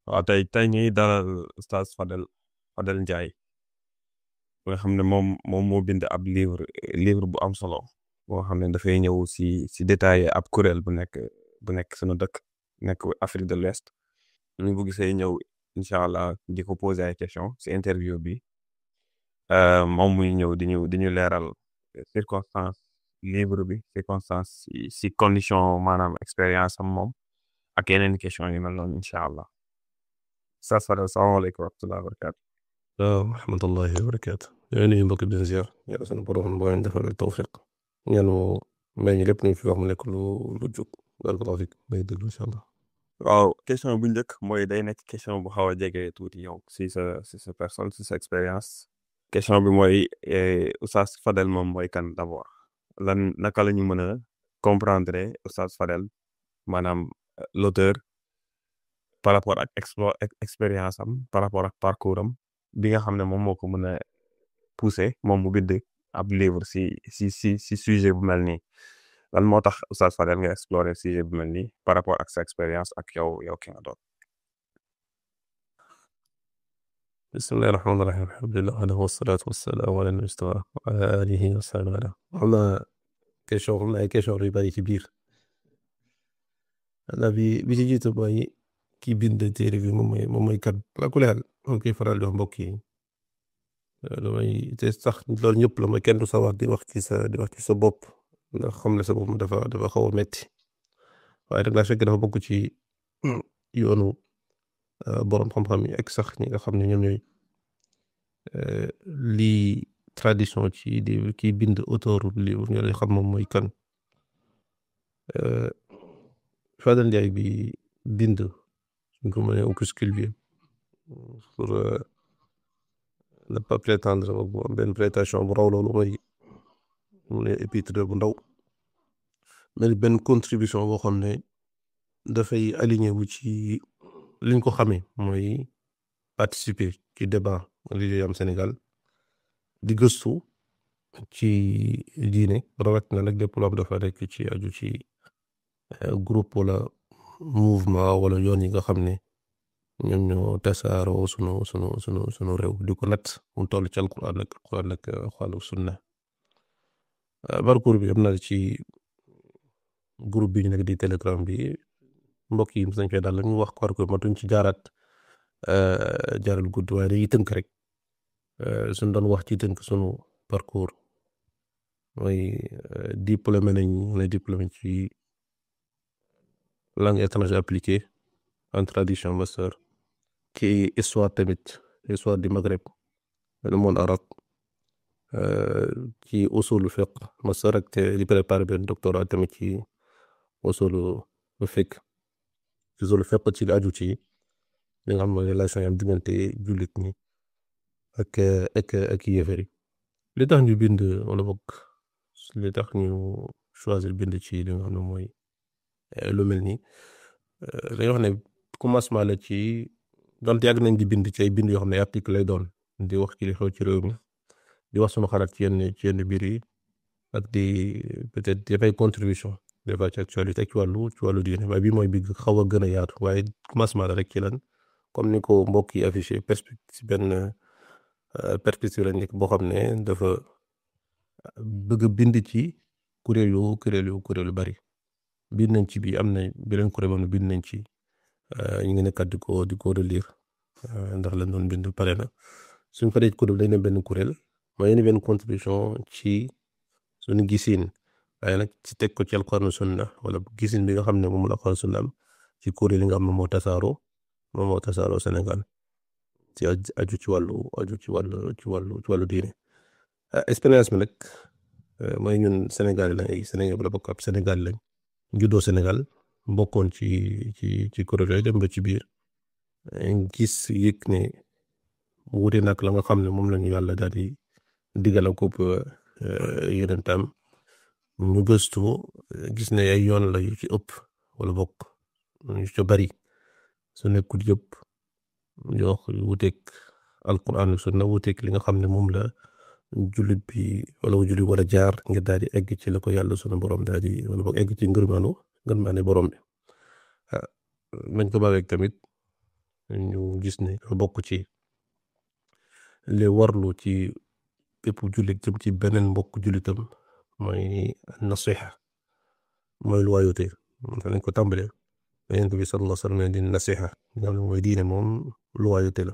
waaw tey ñuy dalal Oustaz Fadel Ndiaye nga xam ne moom moo bind ab livre bu am solo boo xam ne dafay ñëw si détaillé ab kuréel bu nekk sunu dëkk nekk Afrique de l'Ouest ñu bëgg say ñëw incha allah di ko poser ay question si interview bi moom muy ñëw di ñu leeral circonstance livre bi circonstance si condition maanaam expérience am moom ak yeneen question yi mel noonu incha allah. Oustaz Fadel salaamaaleykum wa rahmatulah wa barakaatu. waaw rahmatullahi wa barakaatu. yooyu nuyu mbokk bi ziar yàlla sunu borom boo leen defal tawfiq ñaan mu may ñu lépp ñu fi wax mu nekk lu jub barakallahu fiik may déglu incha allah. waaw question bu njëkk mooy day nekk question bu xaw a jege tuuti yow si sa personne si sa expérience. question bi mooy Oustaz Fadel moom mooy kan d'abord naka la ñu mën a comprendre Oustaz Fadel maanaam l'auteur par rapport ak expérience am par rapport ak parcours am bi nga xam ne moom moo ko mën a pousser moom mu bind ab livre si sujet bu mel nii lan moo tax Oustaz Fadel nga explorer sujet bu mel nii par rapport ak sa expérience ak yow ki nga doon. bismillahi rahmaani rahiim alhamdulilah wassalaatu wassalaamu ala nabiyyina wa ala aalihi wa sahbihi xam naa ay question yu bari ci biir bi ci jiitu mooy kii bind téere bi moom mooy kan la ku leer moom koy faral di wax mbokk yi te sax loolu ñëpp la mooy kenn du sa wax di wax ci sa bopp ndax xam ne sa bopp dafa xaw a metti waaye nag laa fekk dafa bokk ci yoonu borom xam-xam yi ak sax ñi nga xam ne ñoom ñooy lii tradition ci di kii bind auteur livre ñoo lay xam moom mooy kan Fadel Ndiaye bi bind suñ ko mënee opuscule bi pour ne pas prétendre bu am benn prétention bu raw loolu mooy mu ne épître bu ndaw mais benn contribution boo xam ne dafay aligné wu ci liñ ko xamee mooy participer ci débat li am Sénégal di gëstu ci diine rawat na nag lépp loo dafa nekk ci aju ci groupe wala mouvement wala yoon yi nga xam ne ñoom ñoo tasaaroo sunu réew di ko nat mu toll ci alquran ak xaalu sunna parcours bi am na ci groupe bi ñu nekk di Telegram bi mbokk yi mos nañ fee daal la ñu wax parcours matuñ ci jaaral gudd waaye dañuy tënk rek suñ doon wax ci tënk sunu parcours mooy diplômé ci langue étrangère appliquée en tradition master ci histoire tamit histoire du Maghreb le monde arabe ci usulu fiqh master ak te di préparé benn doctorat tamit ci usulu fiqh ci li aju ci li nga xam ne relation yi am diggante jullit ñi ak yéefar yi li tax ñu bind wala bokk li tax ñu choisir bind ci li nga xam ne mooy lu mel nii dañoo wax ne commencement la ci donte yàgg nañ di bind ci ay bind yoo xam ne article lay doon di wax ci li xew ci réew mi di wax sunu xalaat ci yenn biir yi ak di peut-être dafay contribution des fois ci actualité ak ci wàllu diine waaye bii mooy bi xaw a gën a yaatu waaye commencement la rek ci lan comme ni ko mbokk yi affiché perspective lañ nekk boo xam ne dafa bëgg a bind ci kuréel yu bari bind nañ ci bi am na beneen kuréel boo xam ne bind nañ ci ñu ngi nekkat di ko relire ndax lañ doon bind pare na suñ paree ci kuréel dañ ne benn kuréel mooy yenn benn contribution ci suñu gisin waaye nag ci teg ko ci alquran sunna wala gisin bi nga xam ne moom la alquran sunna am ci kuréel yi nga xam ne moo tasaaroo Sénégal ci aju ci wàllu diine expérience bi nag mooy ñun Sénégal lañ ay Sénégal wala bokk ab Sénégal lañ juddoo Sénégal bokkoon ci kuréel yooyu dem ba ci biir gis yëg ne wuute nag la nga xam ne moom lañu yàlla daal di digal ak yeneen tam ñu gëstu gis ne ay yoon la yu ci ëpp wala bokk yu ci bari su nekkul yëpp yoo wuuteeg alquran ak sunna wuuteeg li nga xam ne moom la jullit bi wala jullit war a jaar ngir daal di egg ci la ko yàlla sunu borom daal di wala boog egg ci ngërmaane borom bi nañ ko baaweeg tamit ñu gis ne dafa bokk ci li warlu ci bépp jullit jëm ci beneen mbokk jullitam mooy nasiha mooy loyauté lañ ko tàmbalee Yonent bi sallallahu alayhi wa sallam di nasiha nga xam ne mooy diine moom loyauté la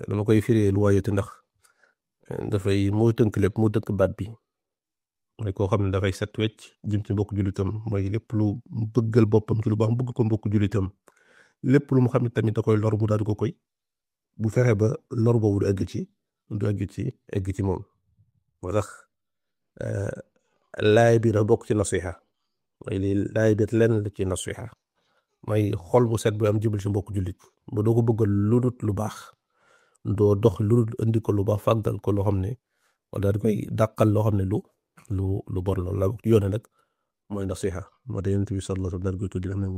dama koy firee loyauté ndax dafay moo tënk lépp moo tënk baat bi mooy koo xam ne dafay set wecc jëm ci mbokk jullitam mooy lépp lu bëggal boppam ci lu baax bëgg ko mbokk jullitam lépp lu mu xam ne tamit da koy lor mu daal di ko koy bu fexe ba lor boobu du egg ci moom moo tax laay bi da bokk ci nasiha mooy li laay bi lenn la ci nasiha mooy xol bu set bu am jëbal ci mbokk jullit ba doo ko bëggal lu dul lu baax doo dox lu dul indi ko lu baax fàggal ko loo xam ne wala daal di koy dàqal loo xam ne lu bon loolu la bokk yoone nag mooy nasiha moo tax Yonent bi sallallahu alayhi wa sallam daal koy tuddi xam ne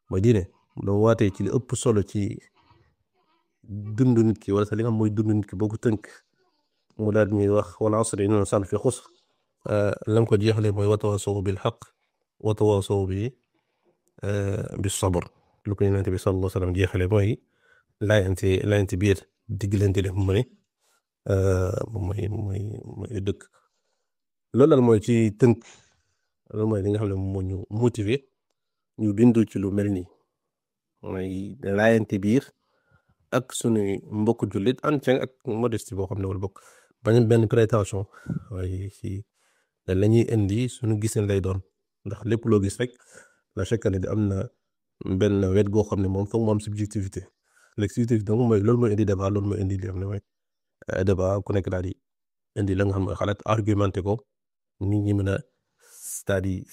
mooy diine doo waatee ci li ëpp solo ci dund nit ki wala sax li nga xam mooy dund nit ki boo ko tënk mu daal ñuy wax wal asri inna l-insaana fi xusr lam ko jeexalee mooy watawaasaw bil haqq watawaasaw bis sabr lu ko Yonent bi sallallahu alayhi wa sallam jeexalee mooy laayante biir diggalante def mooy dëkk loolu daal mooy ci tënk loolu mooy li nga xam ne moo ñu motiver ñu bindu ci lu mel nii mooy laayante biir ak suñu mbokk jullit entretien ak modestie boo xam ne wala bokk bañ benn prétention waaye ci la ñuy indi suñu giseen lay doon ndax lépp loo gis rek la chaque année am na benn wet goo xam ne moom foog mu am subjectivité l'exclusivité donc mooy loolu mooy indi débat loolu mooy indi li xam ne mooy débat ku nekk daal di indi la nga xam mooy xalaat argumenté ko nit ñi mën a c'est-à-dire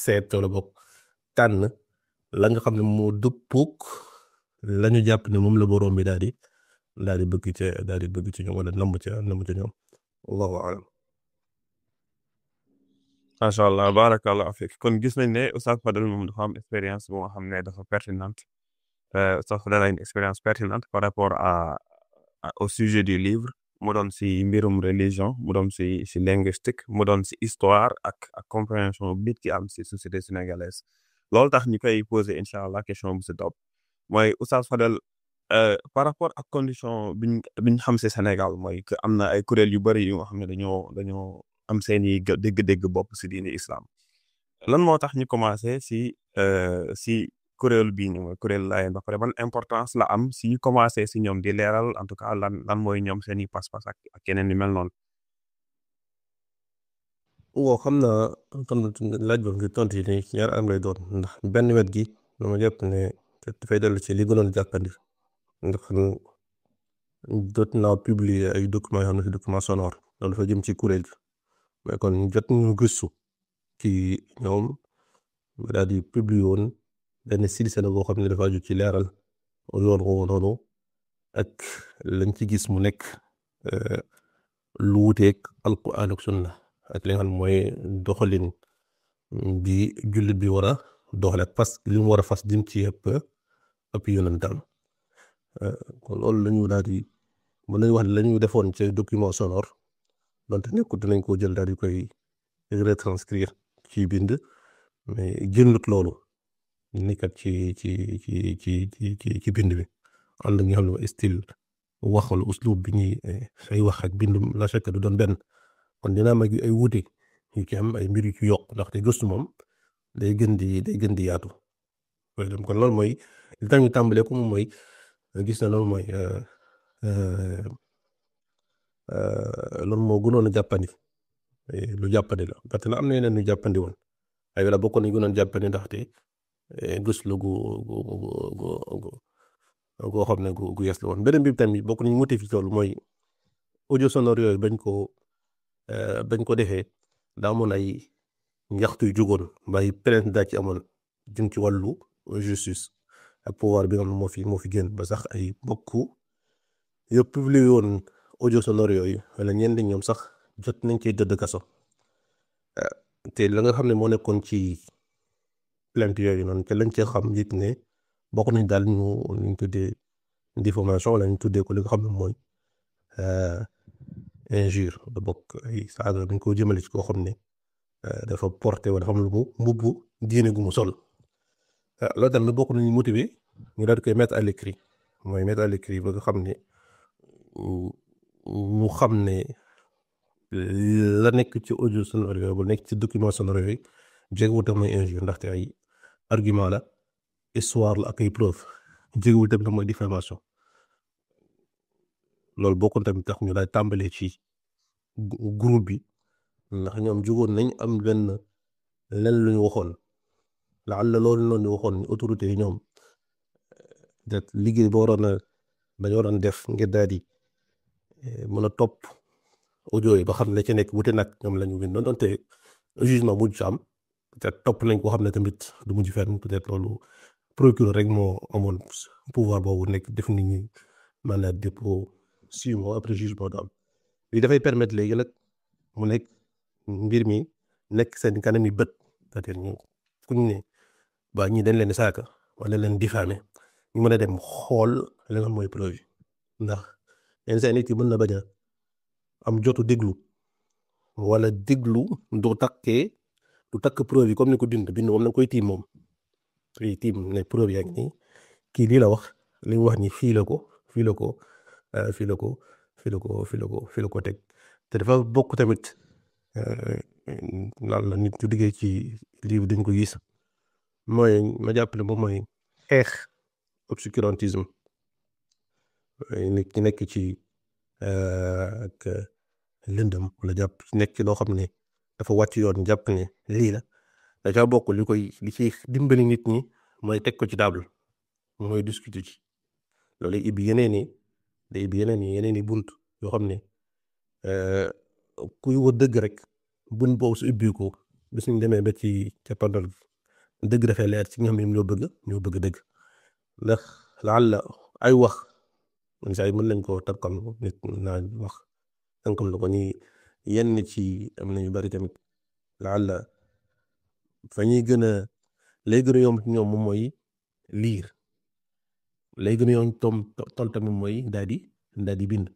seet wala bokk tànn la nga xam ne moo dëppook la ñu jàpp ne moom la borom bi daal di bëgg ci ñoom wala namm ca ñoom wallahu a'lam. macha allah barakallahu fiik kon gis nañ ne Oustaz Fadel moom dafa am expérience boo nga xam ne dafa pertinente Oustaz Fadel a une expérience pertinente par rapport au sujet du livre mu doon si mbirum religion mu doon si linguistique mu doon si histoire ak compréhension bi ki am si société sénégalaise loolu tax ñu koy poser incha allah question bu si topp mooy Oustaz Fadel par rapport ak condition biñ xam si Sénégal mooy que am na ay kuréel yu bari yu nga xam ne dañoo am seeni dégg-dégg bopp si diini islam lan moo tax ñu commencé si kuréel bii nii mooy kuréel Laayeen ba pare ban importance la am si commencé si ñoom di leeral en tout cas lan mooy ñoom seeni pas-pas ak yeneen yu mel noonu. waaw xam naa laaj boobu nga tontu ni ñaar am lay doon ndax benn wet gi dama jàpp ne dafay dellu ci li gënoon jàppandi ndax jot naa publier ay documents yoo xam ne si document sonore loolu dafa jëm ci kuréel gi mais kon jot ñu gëstu ci ñoom daal di publier woon benn silsila boo xam ne dafa aju ci leeral yoon woowu noonu ak lañ ci gis mu nekk lu wuteeg alquran ak sunna ak li nga xam mooy doxalin bi jullit bi war a doxale ak fas li mu war a fas dim ci ëpp yonentam kon loolu la ñu daal di mën nañu wax ne la ñu defoon ci document sonore donte nekkut dinañ ko jël daal di koy retranscrire ci bind mais jëndut loolu nekkat ci bind bi ànd ak nga xam ne style wax wala uslub bi ñuy say wax ak bind la chaque du doon benn kon dina am ay wuute yu ci am ay mbir yu ci yokk ndaxte gëstu moom day gën di yaatu kon loolu mooy li tax ñu tàmbalee ko moom mooy gis na loolu mooy loolu moo gënoon a jàppandi lu jàppandi la parce que am na yeneen ñu jàppandi woon ay wala bokkoon nañu gënoon jàppandi ndaxte gëstu la goo xam ne gu yes la woon beneen bi tamit bokk nañu motif ci loolu mooy audio sonore yooyu bañ ko defee daa amoon ay njaxtu yu jugoon mbay plainte daa ci amoon jëm ci wàllu justice ak pouvoir bi nga xam ne moo fi génn ba sax ay mbokk yëpp publié woon audio sonore yooyu wala ñenn ñoom sax jot nañ cee dëdd kaso te la nga xam ne moo nekkoon ci plainte yooyu noonu te lañ cee xam yit ne bokk nañ daal ñu tuddee diffamation wala ñu tuddee ko li nga xam ne mooy injure da bokk ay saaga dañ ko jëmale ci koo xam ne dafa porté wala xam lu mu mbubb diine gu mu sol loolu tamit bokk nañu motivé ñu daal di koy mettre à l'écrit mooy mettre à l'écrit ba nga xam ne ñu xam ne la nekk ci audio sonore yooyu ba nekk ci document sonore yooyu jegewul tam mooy injure ndaxte ay argument la histoire la ak ay preuve jegewul tamit mooy diffamation loolu bokkoon tamit tax ñu daal tàmbalee ci groupe bi ndax ñoom jugoon nañ am benn len lu ñu waxoon laalla loolu noonu waxoon autorité yi ñoom det liggéey ba waroon a dañu waroon def ngir daal di mën a topp audio yi ba xam ne la ca nekk wute nag ñoom la ñu bindoon donte jugement mujj ci am peut-être topp nañ ko xam ne tamit du mujj fenn peut-être loolu procureur rek moo amoon pouvoir boobu nekk def nit ñi mandat de dépôt 6 mois après jugement du am lii dafay permettre léegi nag mu nekk mbir mi nekk seen kanam yi bët c'est-à-dire ñu kuñ ne ba ñi dañ leen saaka wala leen diffamé ñu mën a dem xool li nga mooy preuve ndax yenn saa nit yi mën na bañ a am jotu déglu wala déglu du takk preuve yi comme ni ko bind moom na koy tiim moom koy tiim ne preuve yaa ngi nii kii lii la wax li mu wax ni fii la ko teg te dafa bokk tamit lan la nit ñu liggéey ci livre dañ ko gis mooy ma jàpp ne moom mooy xeex obscurantisme nit ñi nekk ci ak lëndëm wala jàpp nekk ci loo xam ne dafa wàcc yoon jàpp ne lii la dafa bokk li ci dimbali nit ñi mooy teg ko ci table mooy discuter ci loolu ibbi yeneen i bunt yoo xam ne kuy wër dëgg rek bunt boobu su ubbi ko bis ñu demee ba ci cappaandal dëgg dafay leer ci ñoom ñoo bëgg dëgg ndax laalla ay wax man saa yi mën nañ koo tànkam nit naa wax tànkam la ko ni yenn ci am na ñu bari tamit laalla fa ñuy gën a lay gën a yomb ci ñoom moom mooy liir lay gën a yomb ton tamit mooy daal di bind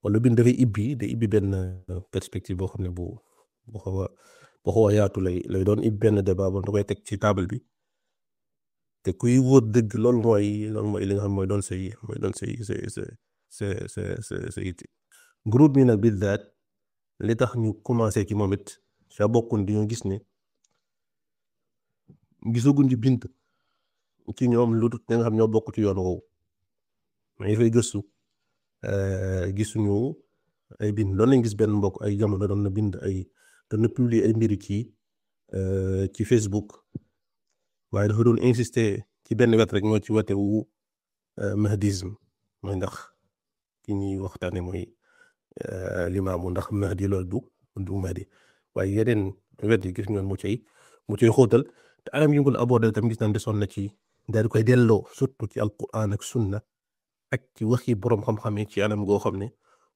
wala bind dafay ibbi benn perspective boo xam ne bu xaw a yaatu lay doon ibbi benn débat boo da koy teg ci table bi te kuy wóor dëgg loolu mooy li nga xam mooy doon say itti groupe bi nag bidaat li tax ñu commencé ci moom it sa bokkun di ñu gis ne gisaguñ ci bind ci ñoom lu dul nga xam ñoo bokk ci yoon woowu mais fay gëstu gisuñu ay bind doon nañ gis benn mbokk ay jamono doon na publier ay mbiri ci Facebook waaye dafa doon insister ci benn wet rek moo ci wete wu mahdisme mooy ndax ki ñuy waxtaane mooy limaamu ndax mahdi loolu du mahdi waaye yeneen wet yi gis ñoon mu cay xóotal te anam yi ngul abordé tamit gis naan desoon na ci daal di koy delloo surtout ci alquran ak sunna ak ci waxi boroom xam-xam yi ci anam goo xam ne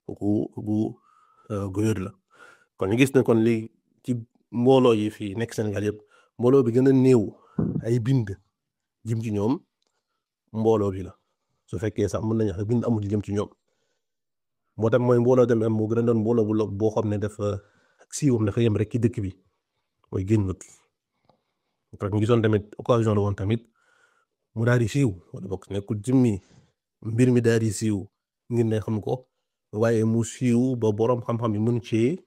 gu wér la kon ñu gis ne kon li ci mbooloo yi fii nekk Sénégal yëpp mbooloo bi gën a néew ay bind jëm ci ñoom mbooloo bi la su fekkee sax mën nañu wax bind amul jëm ci ñoom moo tax mooy mbooloo tamit moo gën a doon mbooloo boo xam ne dafa siiwam dafa yem rek ci dëkk bi mooy génnut parce que ñu gisoon tamit occasion la woon tamit mu daal di siiw wala bokk nekkul jëmmi mbir mi daal di siiw ngir ne xam ko waaye mu siiw ba boroom xam-xam yi mën cee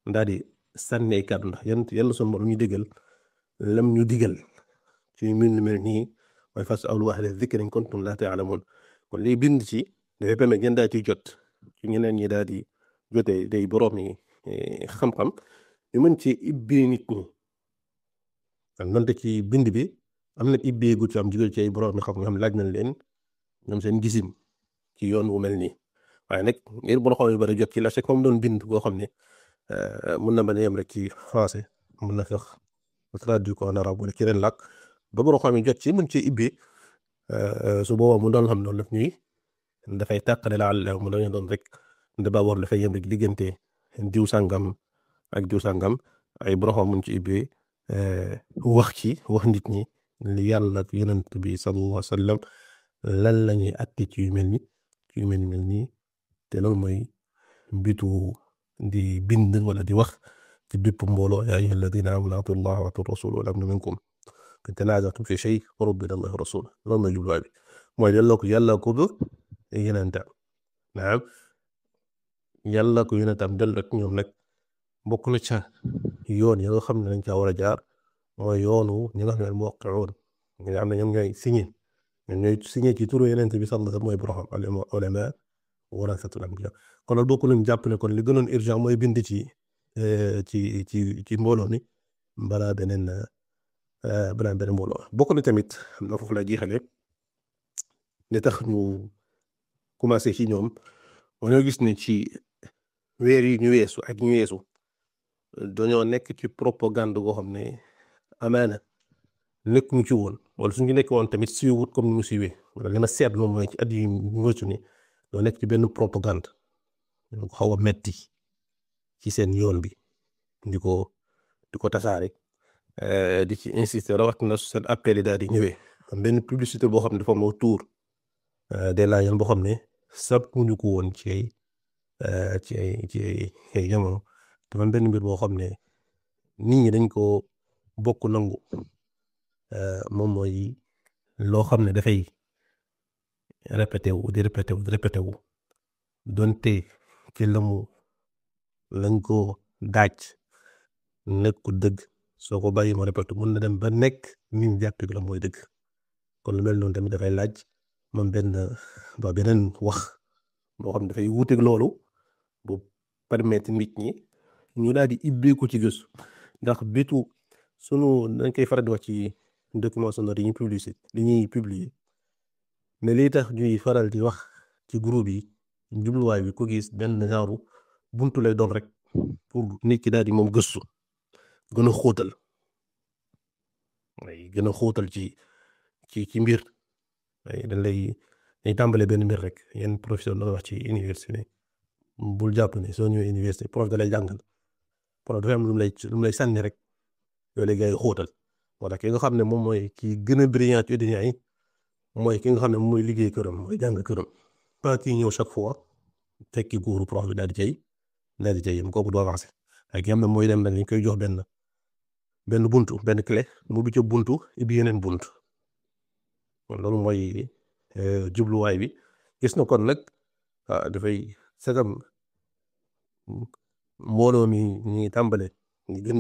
daal di sànni ay kàddu ndax yàlla sunu borom ñu digal lam ñu digal ci mbir mi mel nii mooy fas'alu ahla dhikri in kuntum laa ta'lamuun kon liy bind ci dafay permettre ngeen daal ciy jot ci ñeneen ñi daal di jotee day boroom yi xam-xam ñu mën ci ibbi nit ñi kon donte ci bind bi am na ibbee gu ci am jóge ci ay boroom yi xam-xam laaj nañ leen ñoom seen gisim ci yoon wu mel nii waaye nag ngir boo xam ne bari jot ci la c'est comme doon bind boo xam ne mën na bañ a yem rek ci français mën na fex traduit ko en arabe wala ci ren làkk ba boo xam ne jot ci mën ci ibbee su boobaa mu doon xam noonu daf ñuy dafay tàqale la mu doon doon rek débat war dafay yem rek diggante diw sàngam ak diw sàngam ay boroxam mun ci ibbee wax nit ñi li yàlla ak yonent bi sallallahu alayhi wa sallam lan la ñuy àtte ci yu mel nii te loolu mooy mbitu di bind wala di wax ci bépp mbooloo yaa ayyuha alladina amanu atii'u llaha wa atii'u rasuula wa ulil amri minkum in tanaaza'tum fi shay'in farudduuhu ila llahi wa rasuulihi loolu mooy jubluwaay bi mooy delloo ko yàlla ko ba yenentam naam yàlla ko yenentam delloo ak ñoom nag bokk na ca yoon ya nga xam ne dañ caa war a jaar mooy yoonu ñi nga xam ne muwaqqi'uun ñi nga xam ne ñoom ñooy signé ci turu yenente bi sallallahu alayhi wa sallam mooy borom al ulamaa warasatul anbiyaa kon loolu bokk nañu jàpp ne kon li gënoon urgent mooy bind ci mbooloo mi balaa beneen mbooloo bokk na tamit xam na foofu la jeexale li tax ñu commencé ci ñoom ñoo gis ne ci weer yi ñu weesu ak ñu weesu dañoo nekk ci propagande goo xam ne amaana nekkuñu ci woon wala suñu nekk woon tamit siiwut comme ni mu siiwee wala li ma seetlu mooy ci at yi ñu weesu ni doo nekk ci benn propagande ñu ko xaw a metti ci seen yoon bi di ko tasaare di ci insister rawatina seen appel yi daal di ñëwee am benn publicité boo xam ne dafa am autour des laajal boo xam ne sàkkuñu ko woon ci ay jamono dafa am benn mbir boo xam ne nit ñi dañ ko bokk nangu moom mooy loo xam ne dafay répété wu donte ci lañ ko daaj nekk ko dëgg soo ko bàyyi ma répété mun na dem ba nekk nit ñi jàpp la mooy dëgg kon lu mel noonu tamit dafay laaj moom beneen wax boo xam ne dafay wuuteeg loolu bu permettre nit ñi ñu daal di ibbeeku ci gëstu ndax bitu dañ koy faral di wax ci document sonore yi ñuy publier mais lii tax ñuy faral di wax ci groupe yi jubluwaay bi ko gis benn genre buntu lay doon rek pour nit ki daal di moom gëstu gën a xóotal ci mbir dañ tàmbale benn mbir rek yenn professeur la wax ci université bul jàpp ne soo ñëwee université prof da lay jàngal prof dafa am lu mu lay sànni rek yooyu la ngay xóotal wala ki nga xam ne moom mooy ki gën a brillant ci étudiants yi mooy ki nga xam ne moom mooy liggéey këram mooy jàng këram pas kii ñëw chaque fois tekki kuuru prof bi daal di cay yem kooku du avancé ak yam na mooy dem dañ koy jox benn buntu benn clé mu bi ca buntu ibi yeneen buntu kon loolu mooy jubluwaay bi gis na kon nag dafay sagam mbooloo mi ñi tàmbale di gën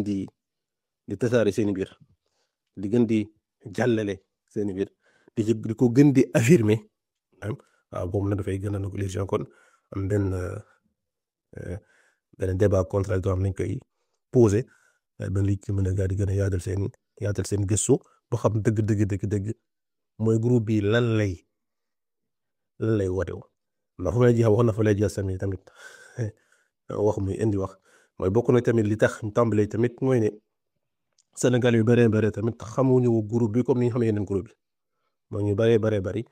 di tasaare seen biir di gën di jàllale seen biir di ko gën di affirmer boobu nag dafay gën a négligé kon am benn débat contradictoire nañ koy posé ba li ci mën a gaa di gën a yaatal seen gëstu ba xam dëgg mooy groupe bi lan lay wotew ndax fu may jeex wax na fa lay jeex tamit wax muy indi wax mooy bokk na tamit li tax ñu tàmbalee tamit mooy ne Sénégal yu bëree tamit xamuñu groupe bi comme ni ñu xamee yeneen groupe bi mooy ñu bari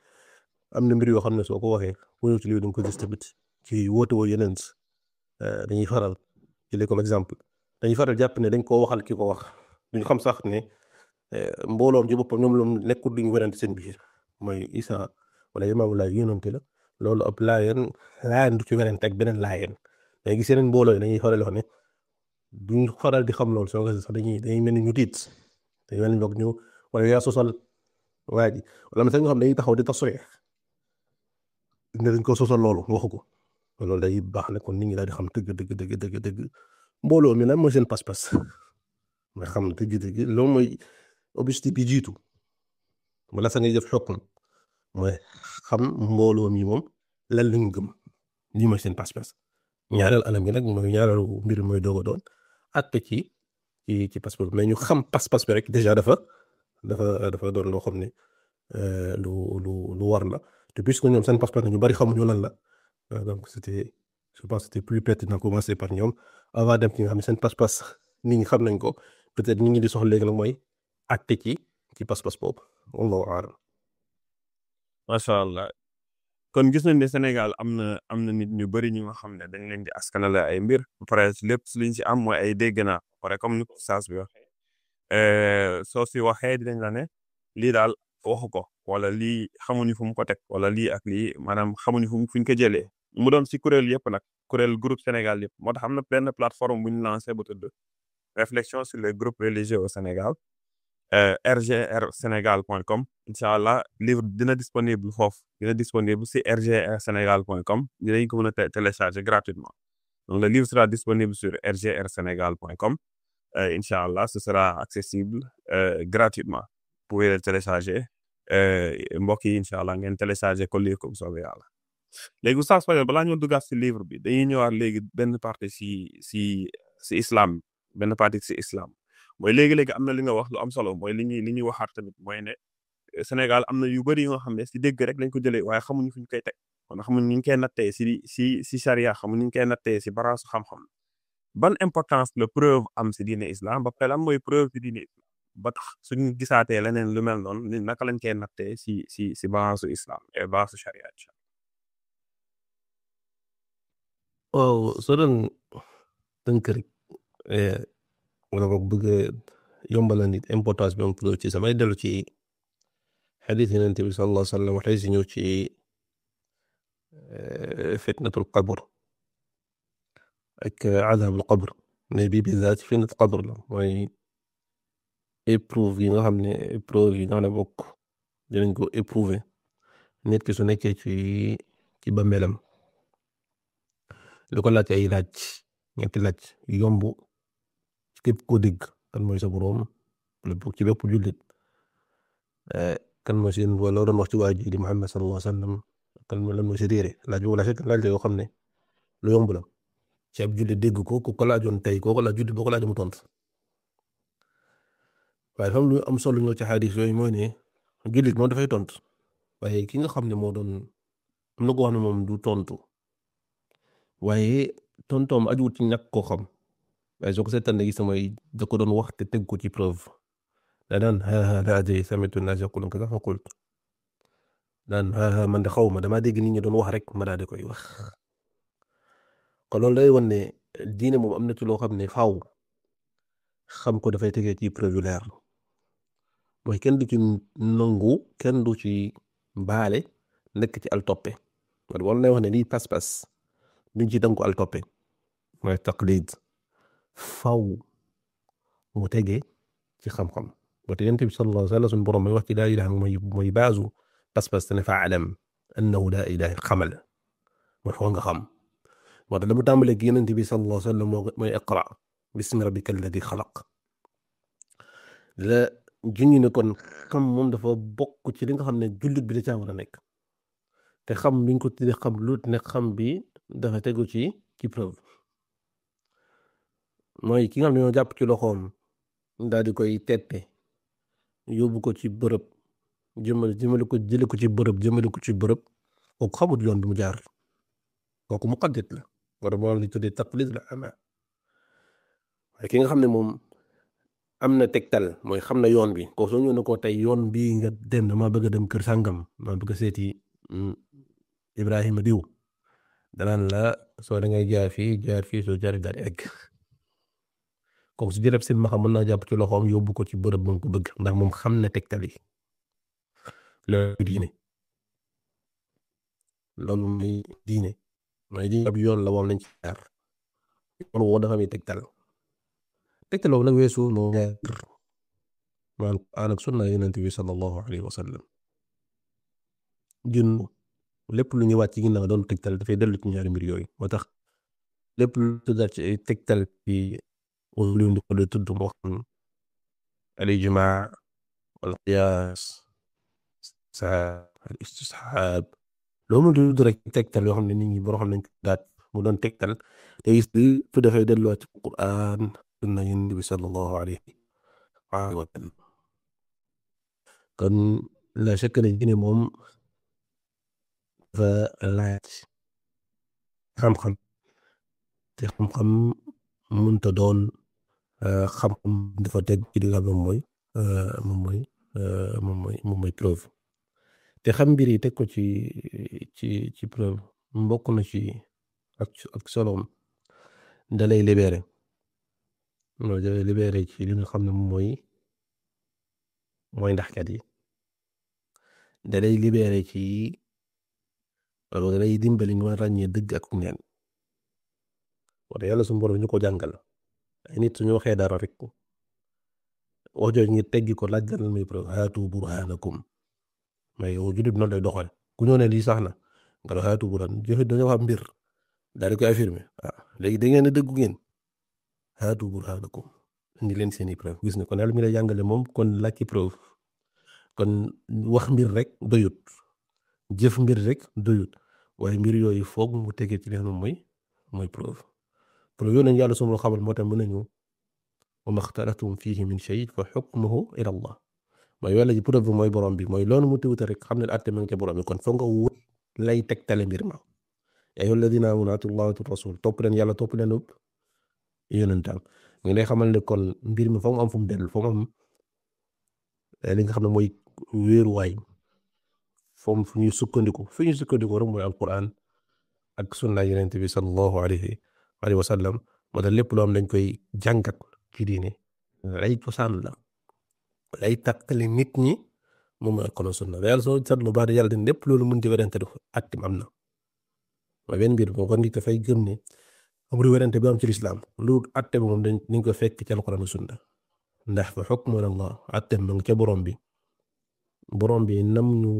am na mbir yoo xam ne soo ko waxee wala ci lii dañ ko gis tamit ci woote woo yeneen dañuy faral jëlee comme exemple dañuy faral jàpp ne dañ koo waxal ki ko wax duñu xam sax ne mbooloom ci boppam ñoom nekkul duñu werante seen biir mooy Isa wala Imaamu Laay yonante la loolu ab laayeen du ci werante ak beneen laayeen day gis yeneen mbooloo yi dañuy faral wax ne duñ faral di xam loolu soo ko sax dañuy mel ni ñu tiit dañuy mel ni boog ñu wala yaa sosal waa ji wala ma sax nga xam dañuy taxaw di tasooye ne dañ ko sosal loolu waxu ko loolu day baax na kon nit ñi daal di xam dëgg mbooloo mi lan mooy seen pas-pas nga xam ne dëgg loolu mooy objectif bi jiitu wala sa ngay def xokkum mooy xam mbooloo mi moom lan lañ gëm lii mooy seen pas-pas ñaareel anam gi nag mooy ñaareelu mbir mooy doog a doon àtte ci pas-pas mais ñu xam pas-pas bi rek déjà dafa doon loo xam ne lu war la te puisque ñoom seen pas-pas ñu bari xamuñu lan la donc je pense c'était plus pertinent de commencer par ñoom avant dem ci nga xam ne seen pas-pas nit ñi xam nañ ko peut-être nit ñi di soxla léegi nag mooy àtte ci pas-pas boobu wallahu a'lam. macha allah kon gis nañ ne Sénégal am na nit ñu bari ñu nga xam ne dañ leen di askanale ay mbir ba pare lépp luñ ci am mooy ay dégg naa pare comme ni ko saas bi waxee soo si waxee dinañ la ne lii daal waxu ko wala lii xamuñu fu mu ko teg wala lii ak lii maanaam xamuñu fu ñu ko jëlee mu doon si kuréel yëpp nag kuréel groupe Sénégal yëpp moo tax am na benn plateforme bu ñu lancé bu tudd réflexion sur les groupes religieux au Sénégal rgrsenegal.com incha allah livre dina disponible foofu dina disponible si rgrsenegal.com dinañ ko mën a télécharger gratuitement donc le livre sera disponible sur rgrsenegal.com incha allah ce sera accessible gratuitement vous pouvez le télécharger mbokk yi incha allah ngeen télécharger ko lire ko bu soobee yàlla léegi Oustaz Fadel balaa ñoo duggaat si livre bi dañuy ñëwaat léegi benn partie si islam benn partie si islam mooy léegi-léegi am na li nga wax lu am solo mooy li ñuy waxaat tamit mooy ne Sénégal am na yu bëri yoo xam ne si dégg rek lañ ko jëlee waaye xamuñu fu ñu koy teg kon xamuñu ñu ngi koy nattee si charia xamuñu ñu ngi koy nattee si baraasu xam-xam ban importance la preuve am si diine islam ba pare lan mooy preuve si diine islam ba tax suñu gisaatee leneen lu mel noonu naka lañ koy nattee si baraasu islam et baraasu charia incha waaw soo doon tënk rek wala boog bëgg yombala nit importance bi am preuve ci samay dellu ci xadiis Yonent bi sallallahu alayhi wa sallam waxee si ñëw ci fitnatul qabr ak azabul qabr mais bii bi zaat fitnatul qabr la mooy épreuve yi nga xam ne bokk dinañ ko éprouver nit ki su nekkee ci bàmmeelam lu ko laaj ay laaj ñetti laaj yomb ci képp koo dégg kan mooy sa boroom ci bépp jullit kan mooy seen wala doon wax ci waa ji di Muhammad sallallahu alayhi wa sallam kan lan mooy sa réere laaj boobu laaj la yoo xam ne lu yomb la ci ab jullit dégg ko ku ko laajoon tey kooku la jullit boo ko laajee mu tontu waaye dafa am lu am solo ñëw ci xadis yooyu mooy ne jullit moom dafay tontu waaye ki nga xam ne moo doon am na ko xam ne moom du tontu waaye tontoom ajuwut ci ñàkk koo xam waaye soo ko seetaan ne gis samay da ko doon wax te teg ko ci preuve daan laa adri sami'tu naas yaquluuna kaza fa qultu daan man de xaw ma damaa dégg nit ñi doon wax rek ma daal di koy wax kon loolu day wan ne diine moom am na ci loo xam ne faaw xam ko dafay tegee ci preuve yu leer mooy kenn du ci nangu kenn du ci baale nekk ci al toppe wala lay wax ne lii pas-pas duñ ci tënku al toppe mooy taqlid faaw mu tegee ci xam-xam wate Yonent bi sallallahu alayhi wa sallam suñu borom may wax ci laa ilaaha mooy baasu pas-pas te ne fa'lam annahu laa ilaaha xamal mooy foog nga xam wate la mu tàmbalee ak Yonent bi sallallahu alayhi wa sallam mooy iqra bismi rabbika alladi xalaq la junñi ne kon xam moom dafa bokk ci li nga xam ne jullit bi da caa war a nekk te xam biñ ko tuddee xam lu ne xam bi dafa tegu ci preuve mooy ki nga xam ne ñoo jàpp ci loxoom daal di koy tette yóbbu ko ci bërëb jëmale ko ci bërëb kooku xamut yoon bi mu jaar kooku muqaddid la wala moo li tuddee taqlid la ama waaye ki nga xam ne moom am na tegtal mooy xam na yoon bi kooku soo ñëw ne ko tey yoon bii nga dem dama bëgg a dem kër sàngam dama bëgg a seeti Ibrahima diw danaan la soo da ngay jaar fii soo jaar daal di egg kooku su jërëb seen maxam mën naa jàpp ci loxoom yóbbu ko ci bërëb bu ko bëgg ndax moom xam na tegtal yi loolu mooy diine ab yoon la woon nañ ci jaar yoon woo dafa muy tegtal boobu nag weesu moo ñaar maan Alxuraan ak sunna Yonent bi sallallahu alayhi wa sallam lépp lu ñuy wàcc ci ginnaaw doon tegtal dafay dellu ci ñaari mbir yooyu moo tax lépp lu tuddaat ci ay tegtal ci lu ñu ko tudd moo xam al ijmaa wal qiyaas al istishaab loolu mu tudd rek tegtal yoo xam ne nit ñi boo xam ne daat mu doon tegtal te gis fu dafay delluwaat ci Qur'aan sunna Yonent bi sallallahu alayhi wa sallam kon la shakka ne diine moom dafa laaj xam-xam te xam-xam mënta doon xam-xam dafa teg ci li nga xam moom mooy preuve te xam mbir yi teg ko ci preuve mbokk na ci ak soloom dalay libéré ci li nga xam ne moom mooy ndaxkat yi dalay libéré ci wala dalay dimbali nga ràññee dëgg ak neen wala yàlla suñu borom ñu ko jàngal ay nit suñu waxee dara rek wax jooju ngir teggi ko laaj lan muy preuve haatu burhanakum mais yow jullit noonu lay doxale ku ñëw ne lii sax na nga doon haatu burhan joxe dañoo xam mbir daal di koy affirmer léegi da ngeen a dëggu ngeen haatu burhanakum indi leen seen i preuve gis nga kon yàlla mi lay jàngale moom kon laaj ci preuve kon wax mbir rek doyut jëf mbir rek doyut waaye mbir yooyu foog mu tegee ci leen mooy preuve yooyu nañ yàlla suma xamal moo tax mën nañu wa ma xtalaftum fiihi min shay fa xukmuhu ila allah mooy yàlla ji preuve bi mooy borom bi mooy loolu mu tiwute rek xam ne àtte ma ngi ca borom bi kon foog nga wut lay tegtale mbir ma yaa ayyuha alladina amanu atiu llaha wa atiu rasul topp leen yàlla topp leen ëpp yonentam ngi lay xamal ne kon mbir mi foog mu am fu mu dellu foog mu am li nga xam ne mooy wéeruwaay foom fu ñuy sukkandiku rek mooy alquran ak sunna yonent bi sallallahu alayhi wa sallam moo tax lépp loo am dañ koy jàngat ci diine lay cosaan la lay takkale nit ñi moom mooy alquran sunna yàlla soo seetlu baax na yàlla dañ lépp loolu mën ci werante def attim am na waaye benn mbir moo kon nit dafay gëm ne amul werante bi am ci lislaam lu atte bi moom dañ ko fekk ci alquran sunna ndax fa xukmu Allah attem ma nga ca borom bi nam ñu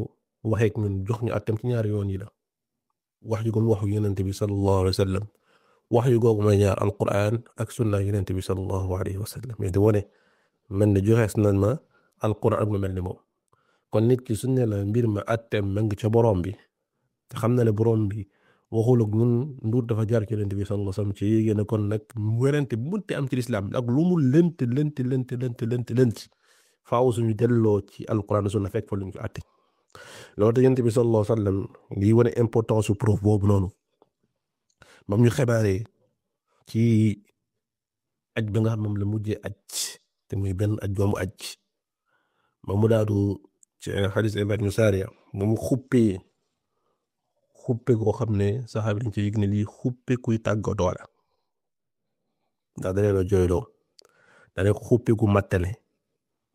waxeek ñun jox ñu attem ci ñaari yoon yi la wax yu gom waxu yonent bi sallallahu alayhi wa sallam wax yu googu mooy ñaar alquran ak sunna yonent bi sallallahu alayhi wa sallam mais di wone mel ne joxees nañ ma alquran ak lu mel ni moom kon nit ki suñ ne la mbir ma attem ma nga ca borom bi te xam na ne borom bi waxul ak ñun nduur dafa jaar ci yonent bi sallallahu alayhi wa sallam ci yéegée ne kon nag werante bu mënti am ci lislaam ak lu mu lënt faaw suñu delloo ci alquran sunna fekk fa luñ ko atte loolu tax yonent bi sallallahu alayhi wa sallam lii wane importance su preuve boobu noonu moom ñu xebaaree ci aj ba nga xam moom la mujjee aj te muy benn aj boobu aj moom mu daadu ci xadis Ibaad ibn Saariya moom mu xuppe koo xam ne saxaabi dañ ci yëg ne lii xuppe kuy tàggatoo la ndax da leen a jooyloo da leen xuppe gu mattale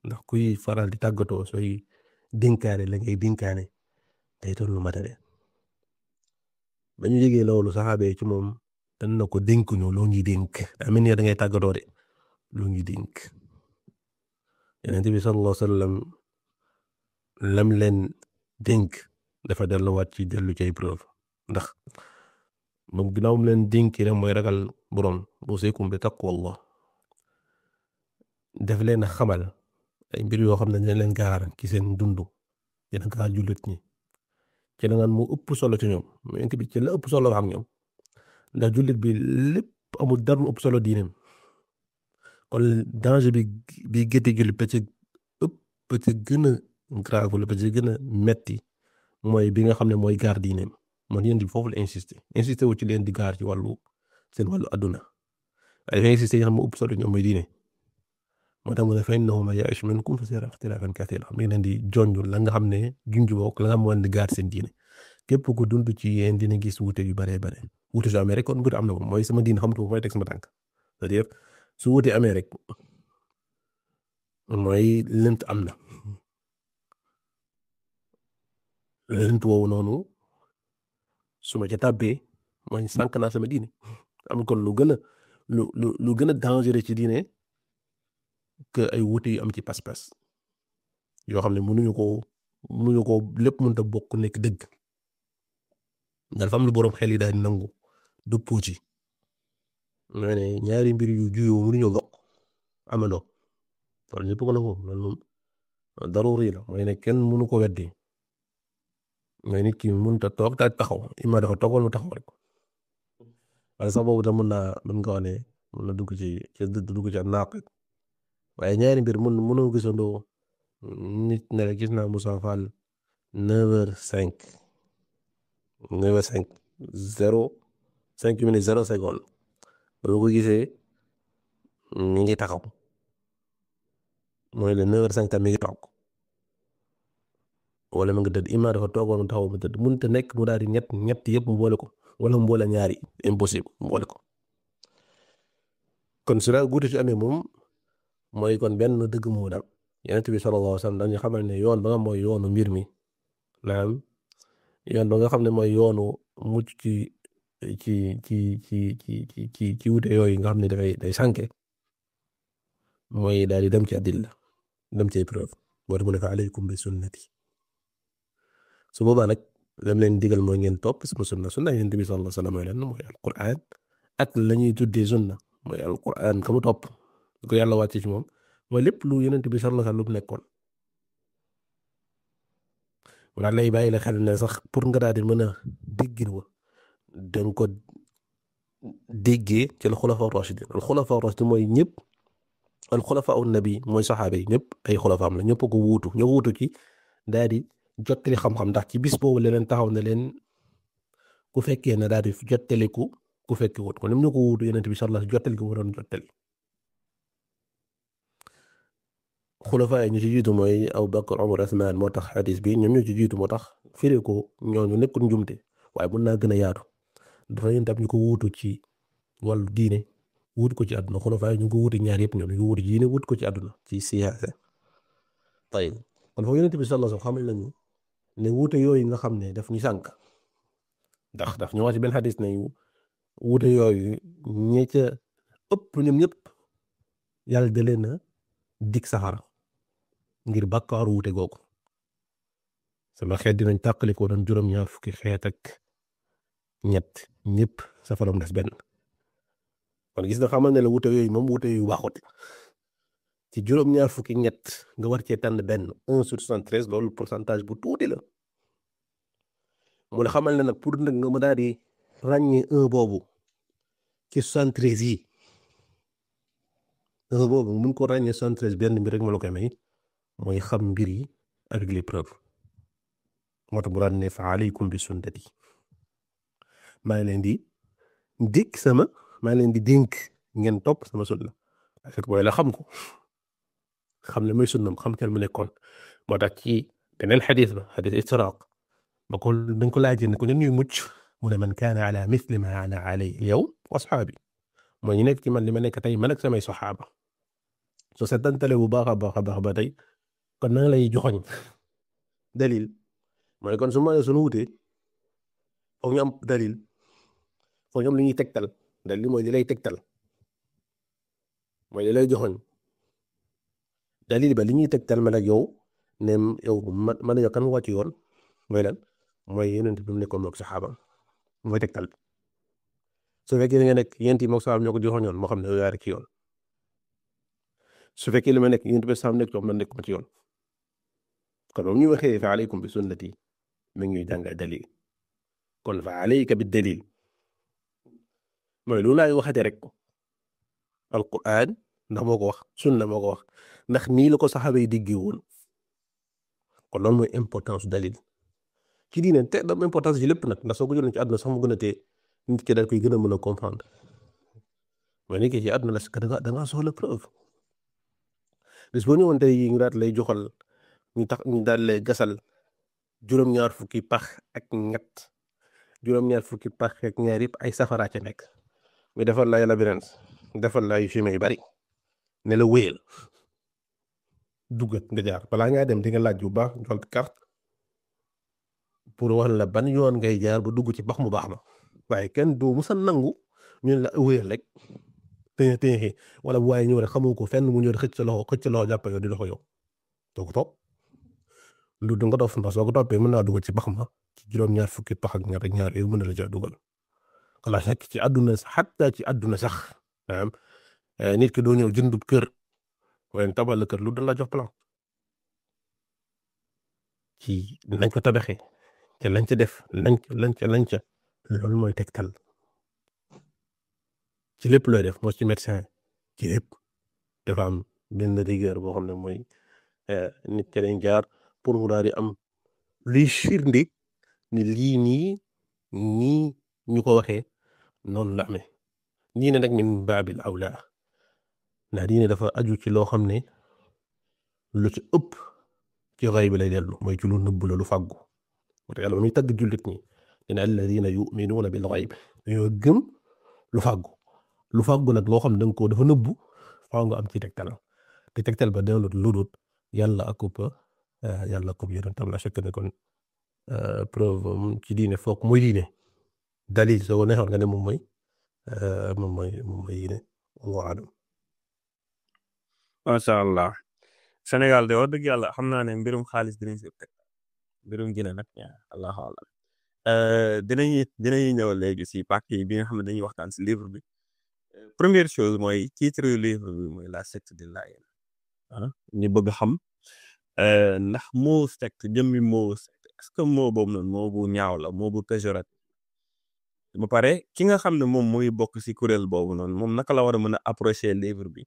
ndax kuy faral di tàggatoo sooy dénkaane la ngay dénkaane day doon lu matale ba ñu yëgee loolu saxaabee ci moom dañ na ko dénk ñu loo ñuy dénk daa mel ni da ngay tàggatoo de loo ñuy dénk Yonent bi sallallahu alayhi wa sallam lam leen dénk dafa delluwaat ci dellu ci ay preuve ndax moom ginnaaw mu leen dénki rek mooy ragal borom usiikum bi taqwallah def leen a xamal ay mbir yoo xam ne dañ leen gaar ci seen dund dina gaar jullit ñi ci la ngaan mu ëpp solo ci ñoom Yonent bi ci la ëpp solo wax ak ñoom ndax jullit bi lépp amul dara lu ëpp solo diineem kon danger bi gétti jullit ba ci ëpp ba ci gën a grave la ba ci gën a metti mooy bi nga xam ne mooy gaar diineem man Yonent bi foofu la insisté wu ci leen di gaar ci seen wàllu adduna waaye dafa insisté yi xam ne ëpp solo ñoom mooy diine moo tax mu ne fa innahu man ya'ish minkum fa sayara ikhtilafan kathiran mi ngi leen di jonju la nga xam ne junj bokk la nga xam ne di gaar seen diine képp ku dund ci yéen dina gis wuute yu bare wuute su amee rek kon wuute am na ko mooy sama diine xamatu mooy teg sama tànk c'est-à-dire su wuute amee rek mooy lënt am na lënt woowu noonu su ma ca tàbbee mooy sànq naa sama diine am kon lu gën a dangereux ci diine que ay wuute yu am ci pas-pas yoo xam ne mënuñu ko lépp mënut a bokk nekk dëgg dafa am lu borom xel yi daal di nangu dëppoo ci mooy ne ñaari mbir yu juyoo mënuñu bokk amandoo loolu ñëpp ko nangu loolu moom daruri la mooy ne kenn mënu ko weddi mooy nit ki mënut a toog daal taxaw ima dafa toog wala mu taxaw rek wala sax boobu tam mën nga wax ne mën na dugg ci naaqid waaye ñaari mbir mënoo gisandoo nit ne la gis naa Moussa Fall 9h05 5 minutes 0 seconde ba ko gisee mi ngi taxaw mooy le 9h05 tam mi ngi toog wala ma nga tëdd ima dafa toogoon mu taxaw mu tëdd mënut a nekk mu daal di ñett yëpp mu boole ko wala mu boole ñaari impossible mu boole ko kon su la guute ci amee moom mooy kon benn dëgg moo dam Yonent bi sallallahu alayhi wa sallam dañu xamal ne yoon ba nga mooy yoonu mbir mi naam yoon ba nga xam ne mooy yoonu mucc ci wute yooyu nga xam ne day sànke mooy daal di dem ci adilla dem ci preuve war mu ne fa alaykum bi sunnati su boobaa nag lam leen digal mooy ngeen topp sama sunna yonent bi sallallahu alayhi wa sallam mooy lan mooy alquran ak la ñuy tuddee sunna mooy alquran ka mu topp ko yàlla wàcce ci moom mooy lépp lu yonent bi sallallahu alayhi wa sallam nekkoon wala lay bàyyi la xel ne sax pour nga daal di mën a déggin wa danga ko déggee ci alxulafaa rashidin alxulafaa rashidin mooy ñëpp alxulafaa nabi mooy saxaaba yi ñëpp ay xulafaam la ñëpp ko wuutu ñoo wuutu ci daal di jottali xam-xam ndax ci bis boobu la leen taxaw ne leen ku fekkee ne daal di jottaliku ku fekkee wut ko ni mu ñu ko wuutu yonent bi sallallahu alayhi wa sallam jottali ko waroon jottali xulafaa yi ñu ci jiitu mooy Abu Bakr Umar Usmaan moo tax xadis bi ñoom ñoo ci jiitu moo tax firi ko ñooñu nekkul njumte waaye mun naa gën a yaatu dafa yéen tam ñu ko wuutu ci wàllu diine wut ko ci àdduna xulafaa yi ñu ko wuuti ñaar yëpp ñoom ñu ko wuuti diine wut ko ci àdduna ci siyaasa tayib kon foofu yonent bi sallallahu alayhi wa sallam xamal nañu ne wuute yooyu nga xam ne daf ñu sànk ndax daf ñu wax ci benn xadis ne wuute yooyu ñi ca ëpp ñoom ñëpp yàlla da leen a dig saxara ngir bàkkaaru wuute googu sama xeet dinañ tàqalikoo doon juróom-ñaar fukki xeet ak ñett ñëpp safaram des benn kon gis na xamal ne la wuute yooyu moom wuute yu baaxut ci juróom-ñaar fukki ñett nga war cee tànn benn 1/73 loolu pourcentage bu tuuti la mu la xamal ne nag pour nag nga ma daal di ràññee 1 boobu ci 73 yi 1 boobu mun ko ràññee 73 benn mbir rek ma la koy may mooy xam mbir yi avec les preuves moo tax bu daan ne fa alaykum bi sunnati maa ngi leen di dénk maa ngi leen di dénk ngeen topp sama sunna fekk booy la xam ko xam ne mooy sunnam xam kenn mu nekkoon moo tax ci beneen xadis ba xadis istiraaq ba ko dañ ko laajee ne ko ñun ñuy mucc mu ne man kaana ala mithli ma ana alayhi al-yawm wa ashaabi mooy ñu nekk ci man li ma nekk tey man ak samay saxaaba soo seetantale bu baax a baax ba tey kon na nga lay joxoñ dalil mooy kon su ma sunu wutee foog ñu am dalil foog ñu am lu ñuy tegtal dalil mooy li lay tegtal mooy li lay joxoñ dalil ba li ñuy tegtal man ak yow ne yow man yow kan mu wàcc yoon mooy lan mooy yonent bi mu nekkoon moog saxaaba mooy tegtal su fekkee nga nekk yonent yi moog saxaaba ñoo ko joxoñoon moo xam ne yow yaa rek ci yoon su fekkee li ma nekk yonent bi saxaaba nekk man nekk ma ci yoon kon moom ñu waxee fa alaykum bi sunnati mi ngi ñuy jàngal dalil kon fa alayka bi dalil mooy lu laay waxate rek alquran ndax moo ko wax sunna moo ko wax ndax nii la ko saxaaba yi diggee woon kon loolu mooy importance dalil ci diine te dam importance ci lépp nag ndax soo ko jëlee ci àdduna sax mu gën a tee nit ki daal koy gën a mën a comprendre mooy nit ki ci àdduna la da ngaa soxla preuve bis boo ñëwoon tey ñu daal lay joxal ñu daal lay gasal juróom-ñaar fukki pax ak ñett juróom-ñaar fukki pax ak ñaar yëpp ay safara ca nekk mi defal lay labyrinthe defal lay chemin yu bari ne la wéyal duggat nga jaar balaa ngaa dem di nga laaj bu baax jox carte pour wax la ban yoon ngay jaar ba dugg ci bax mu baax ma waaye kenn du musa nangu ñu ne la wéyal rek téye wala bu waaye ñëw rek xamoo ko fenn mu ñëw xëcc sa loxo jàpp yow di dox yow doo ko topp lu du nga dof ndax soo ko toppee mën naa dugal ci bax ma ci juróom-ñaar fukki pax ak ñaar yooyu mën na la ca dugal xalaat nekk ci àdduna xatta ci àdduna sax nit ki doo ñëw jëndub kër wala tabal la kër lu dal la jox plan ci nañ ko tabaxee te lañ ca def lañ ca loolu mooy tegtal ci lépp looy def moo ci médecin ci lépp dafa am benn rigueur boo xam ne mooy nit ca dañ jaar pour mu daal di am luy firnde ni lii nii ñu ko waxee noonu la amee diine nag min baabil awla ndax diine dafa aju ci loo xam ne lu ci ëpp ci xayb bi lay dellu mooy ci lu nëbb la lu fàggu wate yàlla ba muy tagg jullit ñi dina alladina yuminuuna bil xayb dañoo gëm lu fàggu nag loo xam ne danga ko dafa nëbbu faaw nga am ci tegtal te tegtal ba dellut lu dul yàlla akub yonentam la fekk ne kon preuve ci diine foog mooy diine dalil soo ko neexoon nga ne moom mooy diine wallahu a'lam. macha allah Sénégal de wax dëgg yàlla xam naa ne mbirum xaalis dinañ si teg mbirum Guinée nag allahu alam. dinañuy ñëw léegi si pàcc yi bi nga xam ne dañuy waxtaan si livre bi. Première chose mooy titre livre bi mooy la secte des Layènes ñu bëgg xam ndax moo secte jëmmi moo secte est-ce que moo boobu noonu moo bu ñaaw la moo bu péjoratif ba pare ki nga xam ne moom muy bokk si kuréel boobu noonu moom naka la war a mën a approcher livre bi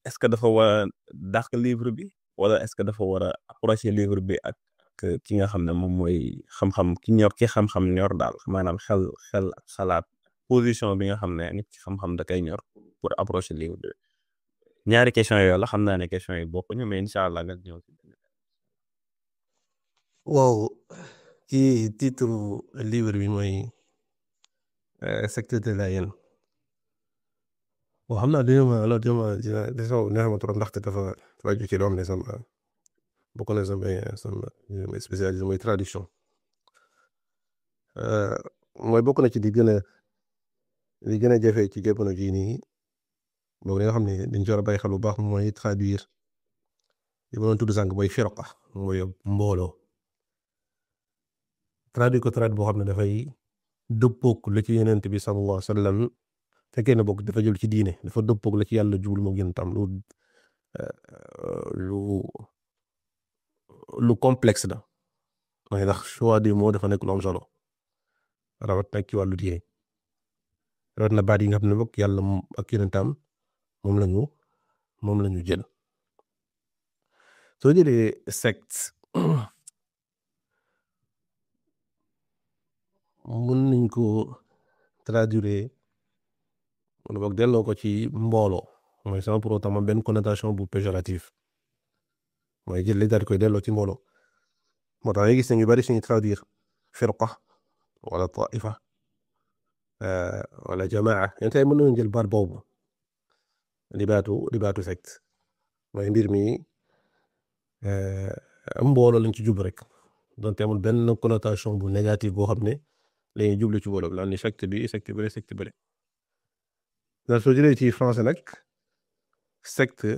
est-ce que dafa war a dàq livre bi wala est-ce que dafa war a approcher livre bi ak ki nga xam ne moom mooy xam-xam ki ñor ki xam-xam ñor daal maanaam xel ak xalaat position bi nga xam ne nit ki xam-xam da koy ñor pour approcher livre bi ñaari question yooyu la xam naa ne question yi bokkuñu mais incha allah nga ñëw si. waaw ci titre livre bi mooy secte des Layènes waaw xam naa dina ma trop ndaxte dafa ju ci loo xam ne sama bokk na sama spécialisé mooy traduction mooy bokk na ci li gën a jafe ci jamono jii nii boobu li nga xam ne dañ ci war a bàyyi xel bu baax mooy traduire li ma doon tudd sànq mooy firqa mooy mbooloo traduire ko boo xam ne dafay dëppook la ci Yonent bi sallallahu alayhi wa sallam fekkee na bokk dafa jël ci diine dafa dëppook la ci yàlla jublu moo gën tam lu complexe la mooy ndax choix des mots dafa nekk lu am solo rawat nag ci wàllu diine rawat na baat yi nga xam ne bokk yàlla ak yonentam moom lañu jël soo jëlee secte mën nañ ko traduire wala boog delloo ko ci mbooloo mooy sans pour autant benn connotation bu péjorative mooy jël li daal di koy delloo ci mbooloo moo tax nga gis ne ñu bari suñu traduire firqa wala taifa wala jamaa yéen tey mën nañu jël baat boobu di baatu secte mooy mbir mi mbooloo lañ ci jub rek donte amul benn connotation bu négative boo xam ne lañuy jublu ci mbooloo la ni secte bële ndax soo jëlee ci français nag secte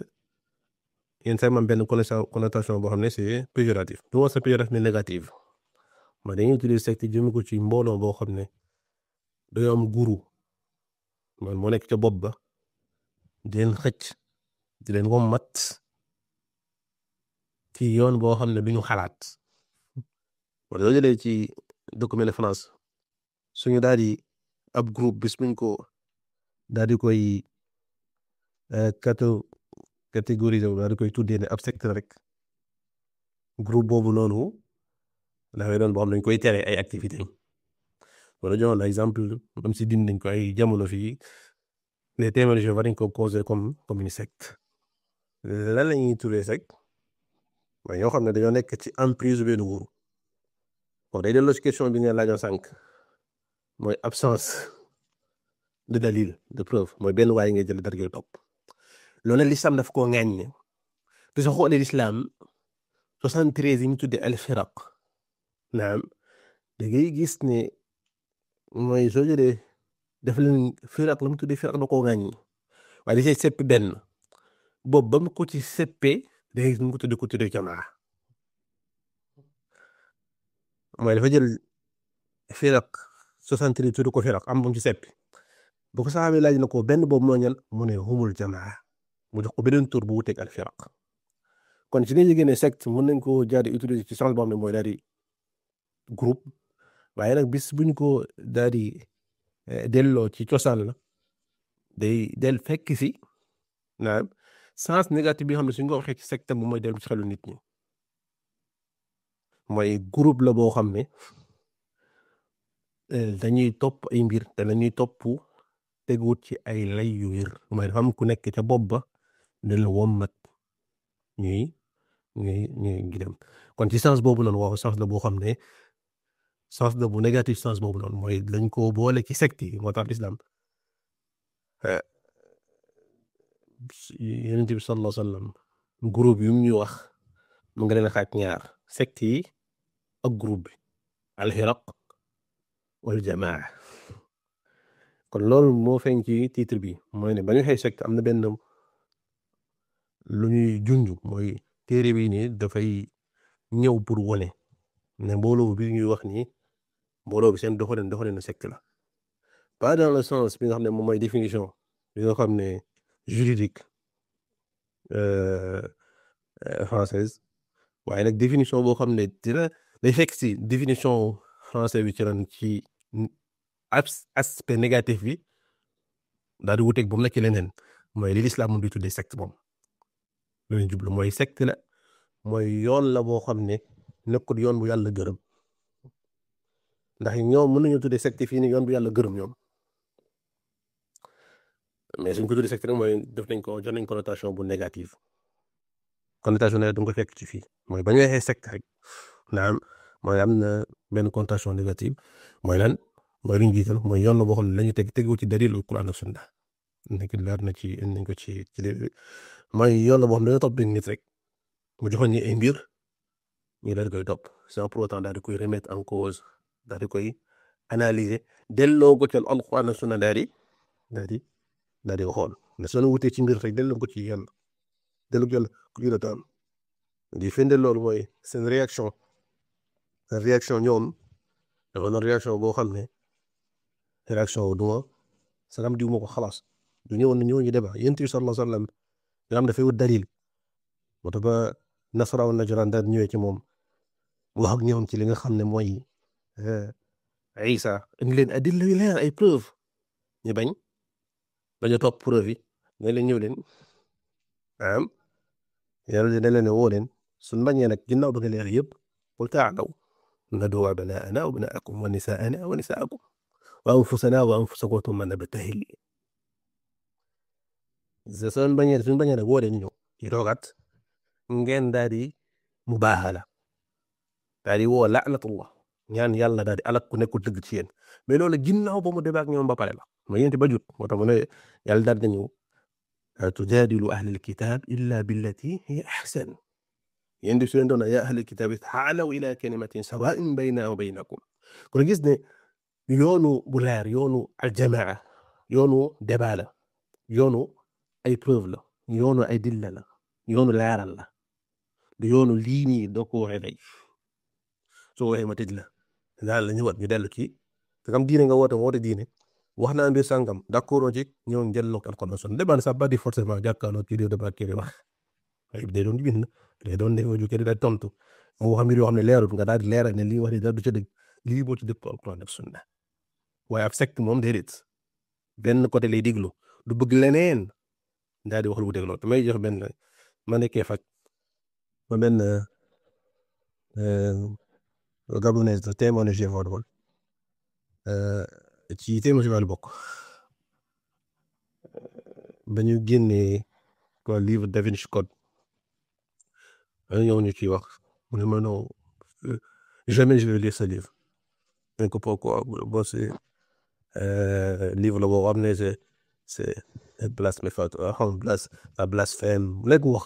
yenn saa yi am benn connotation boo xam ne c'est péjoratif du wax sa péjoratif mais négative mooy dañuy utiliser secte jëme ko ci mbooloo boo xam ne dañoo am guru man moo nekk ca bopp ba di leen xëcc di leen wommat ci yoon boo xam ne duñu xalaat wala soo jëlee ci document de France suñu daal di ab groupe bis buñ ko daal di koy catégoriser wu daal di koy tuddee ne ab secte rek groupe boobu noonu dafay doon boo xam ne dañ koy tere ay activité wala jox la exemple même si dindi nañ ko ay jamono fii les témoins de Jéhovah dañ ko considéré comme une secte lan la ñuy tuddee secte mooy ñoo xam ne dañoo nekk ci emprise benn nguur bon day delloo ci question bi nga laajoon sànq mooy absence de dalil de preuve mooy benn waaye ngay jël dara topp loolu l'islam daf koo ŋàññ te soo xoolee l'islam 73 yi ñu tuddee al firaq naam da ngay gis ne mooy soo jëlee def leen firaq la mu tuddee firaq da koo ŋàññ waaye da cay seppi benn boobu ba mu ko ci seppee da ngay gis mu ko tuddee jamaa mooy dafa jël firaq 73 tudd ko firaq am bu mu ci seppi bu ko saxaabee laaj na ko benn boobu moo ñan mu ne humul jamaa mu jox ko beneen tur bu wuteeg al firaq kon ci li ñu génnee secte mën nañ ko jaar di utiliser ci sens boo xam ne mooy daal di groupe waaye nag bis buñ ko daal di delloo ci cosaan la day fekk si naam sens négatif bi xam ne suñ ko waxee ci secte moom mooy dellu ci xelu nit ñi mooy groupe la boo xam ne dañuy topp ay mbir te dañuy topp teguwut ci ay lay yu wér mooy dafa am ku nekk ca bopp ba dina wommat ñuy dem kon ci sens boobu noonu waaw sens la boo xam ne sens la bu négatif sens boobu noonu mooy dañ ko boole ci secte yi moo tax l'islam Yonent bi sallallahu alayhi wa sallam groupe yu ñu wax mu nga leen xaaj ñaar secte yi ak groupe bi al-firaq wal jamaa kon loolu moo feeñ ci titre bi mooy ne ba ñu xëy secte am na benn lu ñuy junj mooy téere bi nii dafay ñëw pour wone ne mbooloo bi ñuy wax nii mbooloo bi seen doxalin secte la pas dans le sens bi nga xam ne moom mooy définition bi nga xam ne juridique française waaye nag définition boo xam ne dina day fekk si définition français bi ci aspect négatif bi daal di wuteeg bu mu nekk leneen mooy li l'islam moom di tuddee secte moom loolu jublu mooy secte la mooy yoon la boo xam ne nekkul yoon bu yàlla gërëm ndax ñoom mën nañu tuddee secte fii nii yoon bu yàlla gërëm ñoom mais suñ ko tuddee secte rek mooy def nañ ko jox nañ connotation bu négative connotation négative du nga ko fekk ci fii mooy ba ñu waxee secte rek naam mooy am na benn connotation négative mooy lan mooy li ñu jiital mooy yoon la boo xam ne la ñu tegu ci dalil Alquran ak sunna nekk leer na ci nañ ko ci mooy yoon la boo xam ne dañoo topp benn nit rek mu joxoon ñi ay mbir ñu daal di koy topp sans pour autant daal di koy remettre en cause daal di koy analyser delloo ko ci Alquran ak sunna daal di xool ne soo wutee ci mbir rek delloo ko ci yàlla delloo ko yàlla ku ñu la taan di firnde loolu mooy seen réaction ñoom dafa doon réaction boo xam ne réaction wu duma sagam diw ma ko xalaas du ñëwoon na ñëw ñu débat yonent bi sallallahu alayhi wa sallam nga xam dafay wut dalil moo tax ba nasaraaw najraan daal ñëwee ci moom wax ak ñoom ci li nga xam ne mooy Isa indi leen adilla yu leer ay preuve ñu bañ dañoo topp preuve yi ne leen ñëw leen yàlla ne leen woo leen suñ bañee nag ginnaaw bëgg leer yëpp qul taalaw nad'u abnaa'anaa wa abnaa'akum wa nisaa'anaa wa nisaa'akum wa anfusanaa wa anfusakum thumma nabtahil suñ bañee nag woo leen ñëw ci toogaat ngeen daal di mubaahala daal di woo la'natullah ñaan yàlla daal di alak ku nekkul dëgg ci yéen mais loolu ginnaaw ba mu débat ak ñoom ba pare la ma yéen ba jut moo tax mu ne yàlla daal di ñëw tujaadilu ahlal kitaab illa billati hiya ahsan yéen di su leen doon yaa ahlal kitaab ta'aalaw ila kalimatin sawaa'in baynanaa wa baynakum kon gis ne yoonu bu leer yoonu aljamaa yoonu débat la yoonu ay preuve la yoonu ay dilla la yoonu leeral la du yoonu lii nii doo ko waxee day soo waxee ma tëj la daal la ñëwaat ñu dellu ci te kam diine nga woote diine wax naa mbir sàngam d'accord ci ñëw njëlloo ak Alxuraan sunna débat sax ba di forcément jàkkaarloo kii di débat kii di wax ay day doon bind day doon ne ju kii di tontu moo wax mbir yoo xam ne leerul nga daal di leeral ne lii wax dara du ci dëgg lii boo ci dëpp Alxuraan ak sunna waaye ab secte moom déedéet benn côté lay diglu du bëgg leneen daal di wax lu wuteeg loolu damay jox benn ma nekkee fak ma benn gabonaise de témoignage Jéhovah woon ci témoignage Jéhovah bokk ba ñu génnee quoi livre Da Vinci Code ñëw ñu ciy wax mu ne ma non jamais je vais lire ce livre mais que pourquoi bon c'est livre la boo xam ne c'est blasphème léegi wax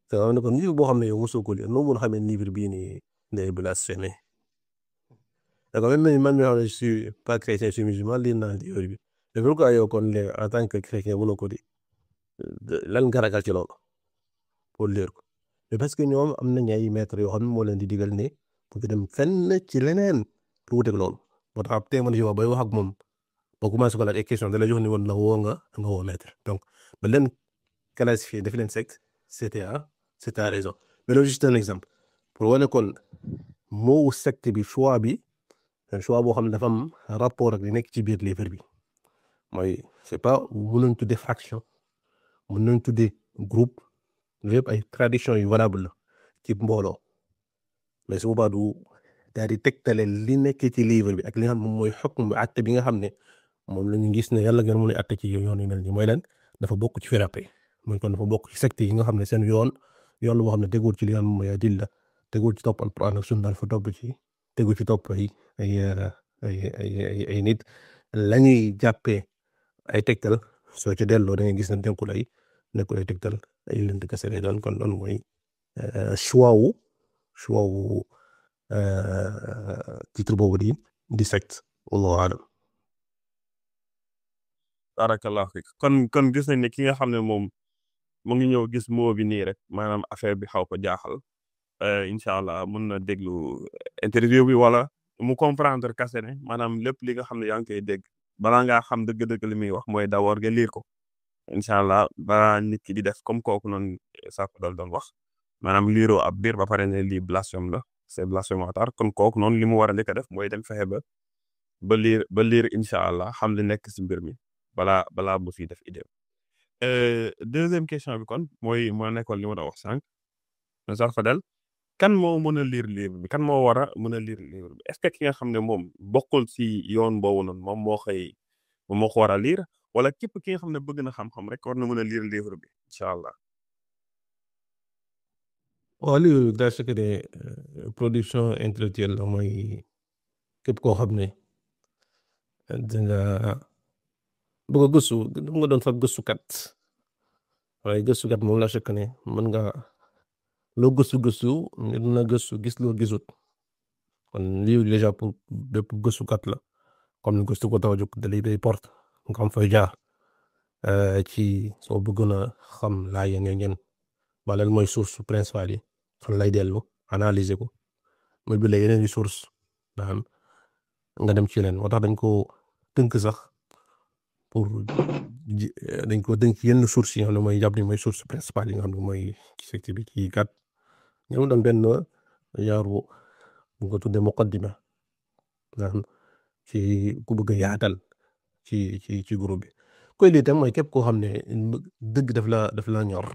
te xam ne kon livre boo xam ne yow mosoo ko lire noo mun xamee livre bii nii day blasphémé d'accord même man mi xam ne je suis pas chrétien je suis musulman lire naa livre bi mais pourquoi yow kon léegi en tant que chrétien mënoo ko di lan nga ragal ci loolu pour lire ko mais parce que ñoom am nañ ay maîtres yoo xam ne moo leen di digal ne pour que dem fenn ci leneen lu wuteeg loolu moo tax ab témoin yow bay wax ak moom boo commencé ko laaj ay question da la jox ni woon la woo nga woo maître donc ba leen classifier def leen secte c'est à raison mais loolu juste un exemple pour wane kon moo secte bi choix boo xam ne dafa am rapport ak li nekk ci biir livre bi mooy c'est pas mën nañ tuddee faction mën nañ tuddee groupe lépp ay tradition yu valable la ci mbooloo mais su boobaa du daal di tegtale li nekk ci livre bi ak li nga xam moom mooy xukm bi àtte bi nga xam ne moom la ñu gis ne yàlla gën a mën a àtte ci yoon yu mel nii mooy lan dafa bokk ci firaqe mooy kon dafa bokk ci secte yi nga xam ne seen yoon la boo xam ne tegul ci li nga xam mooy adilla tegul ci topp Alquran ak sunna dafa tegul ci topp ay nit la ñuy jàppee ay tegtal soo ci delloo da ngay gis ne nekkul ay tegtal ay lënd kese lay doon kon loolu mooy choix wu titre boobu di secte wallahu a'lam. barakallahu fiik kon gis nañ ne ki nga xam ne moom mu ngi ñëw gis moo bi nii rek maanaam affaire bi xaw ko jaaxal incha allah mun na déglu interview bi wala mu comprendre kase ne maanaam lépp li nga xam ne yaa ngi koy dégg balaa ngaa xam dëgg-dëgg li muy wax mooy d'abord nga lire ko incha allah balaa nit ki di def comme kooku noonu Sakho dal doon wax maanaam liiroo ab biir ba pare ne lii blasphème la c'est blasphématoire kon kooku noonu li mu war a njëkk a def mooy dem fexe ba liir incha allah xam li nekk si mbir mi balaa bu fi def idée deuxième question bi kon mooy moo nekkoon li ma doon wax sànq Sakho dal kan moo mën a lire livre bi kan moo war a mën a lire livre bi est-ce que ki nga xam ne moom bokkul si yoon boobu noonu moom moo ko war a lire wala képp ki nga xam ne bëgg na xam-xam rek war na mën a lire livre bi incha allah. waaw livre bi daa fekk ne production intellectuelle la mooy képp koo xam ne danga bëgg a gëstu nga doon sax gëstukat waaye gëstukat moom la fekk ne mën nga loo gëstu nit na gëstu gis loo gisut kon livre déjà pour bépp gëstukat la comme ni gëstu ko taw a jóg da lay day porte nga xam fay jaar ci soo bëgg na xam laa yéen balal mooy source principale yi fan lay dellu analyser ko mooy bi la yeneen source daan nga dem ci leen moo tax dañ ko tënk sax pour dañ ko tënk yenn source yi nga xam ne mooy jàpp ni mooy source principale yi nga xam ne mooy ci secteur bi ci kat ñëw doon benn yaaru bu ko tuddee muqaddima daan ci ku bëgg a yaatal ci groupe bi koy lii tam mooy képp koo xam ne dëgg daf la ñor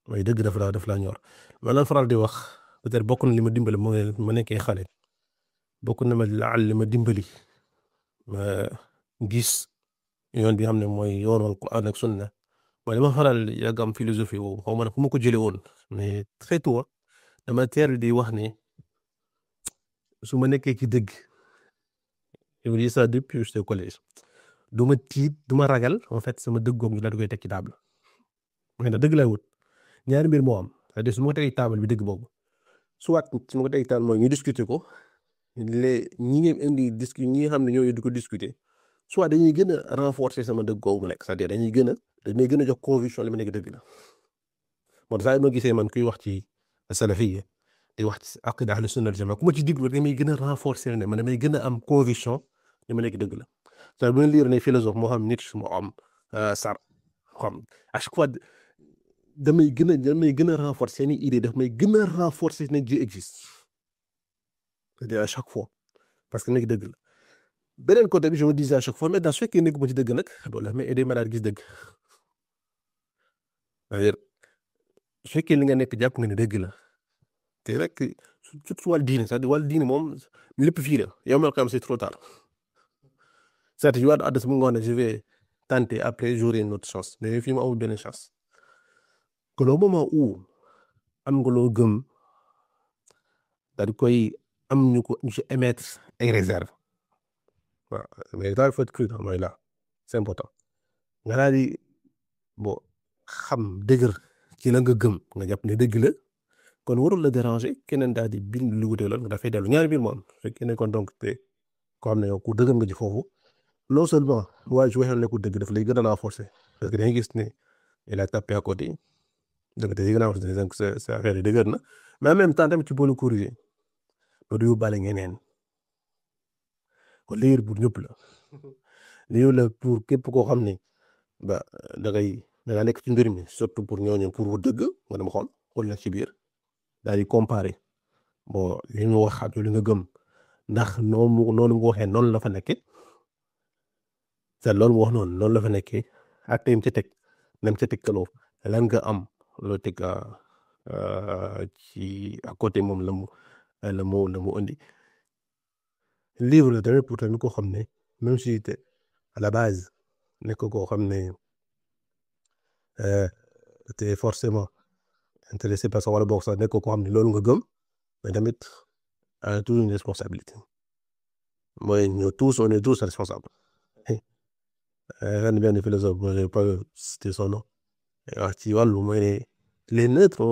mooy dëgg daf la ñor ma lan faral di wax peut-être bokk na li ma dimbali moo ma nekkee xale bokk na ma laal li ma dimbali ma gis yoon bi xam ne mooy yoonu Alquran ak sunna mooy dama faral yàgg am philosophie boobu xaw ma ne fu ma ko jëlee woon mais très tôt dama teel di wax ne su ma nekkee ci dëgg je me dis ça depuis j'étais au collège du ma tiit du ma ragal en fait sama dëgg googu ñu daal di koy teg ci table mooy na dëgg lay wut ñaari mbir moo am c'est-à-dire su ma ko tegee table bi dëgg boobu soit su ma ko tegee table mooy ñu discuter ko ñi ngeen indi ñi nga xam ne ñooy di ko discuter soit dañuy gën a renforcer sama dëgg googu mu nekk c'est-à-dire dañuy gën a jox conviction li ma nekk dëgg la moo tax saa ma gisee man kuy wax ci salafiyya di wax ci aqida ahlu sunna wal jamaa ku ma ci diglu damay gën a renforcer ne man damay gën a am conviction li ma nekk dëgg la c'est-à-dire bu ñu lire ne philosophe moo xam Nietzsche moo am Sartre xam à chaque fois damay gën a renforcer seen idée daf may gën a renforcer ne Dieu existe c'est-à-dire à chaque fois parce que nekk dëgg la beneen côté bi je me disais à chaque fois mais dans su fekkee nekk ma ci dëgg nag loolu la mais aider ma daal gis dëgg c'est-à-dire su fekkee li nga nekk jàpp nga ne dëgg la te rek surtout wàllu diine c'est-à-dire wàllu diine moom lépp fii la yow ma xam c'est trop tard c'est-à-dire yu waat adresse bu nga wax ne je vais tenter après j'aurai une autre chance mais fii ma amul benn chance kon au moment où am nga loo gëm daal di koy am ñu ci émettre ay réserve waaw mais daal il faut être prudent mooy là c'est important nga daal di bon xam dëgër ci la nga gëm nga jàpp ne dëgg la kon warul la déranger keneen daal di bind lu wute lool nga dafay dellu ñaari biir moom fekkee ne kon donc te ko xam ne yow ku dëgër nga ci foofu non seulement waaye su waxee ne ku dëgg daf lay gën a renforcer parce que dañuy gis ne il a tapé à côté donc te gën a wax donc sa affaire yi dëgër na mais en même temps tamit ci boolu corriger loolu du yóbbaale ñeneen kon lire pour ñëpp la lire la pour képp koo xam ne ba da nga nekk ci mbir mi surtout pour ñooñu pour dëgg nga dem xool na ci biir daal di comparer bon li ñu wax ak li nga gëm ndax noonu nga waxee noonu la fa nekkee te loolu mu wax noonu la fa nekkee ak tey ca teg même ca teg kaloo lan nga am loo teg ci à côté moom la mu indi livre la tamit pour tamit koo xam ne même si te à la base nekk koo xam ne te forcément intéressé parce que wala boog sax nekk koo xam ne loolu nga gëm mais tamit toujours une responsabilité mooy ñu tous on est tous responsables ren benn philosophe moi j'ai pas cité son nom wax ci wàllu mooy ne les neutres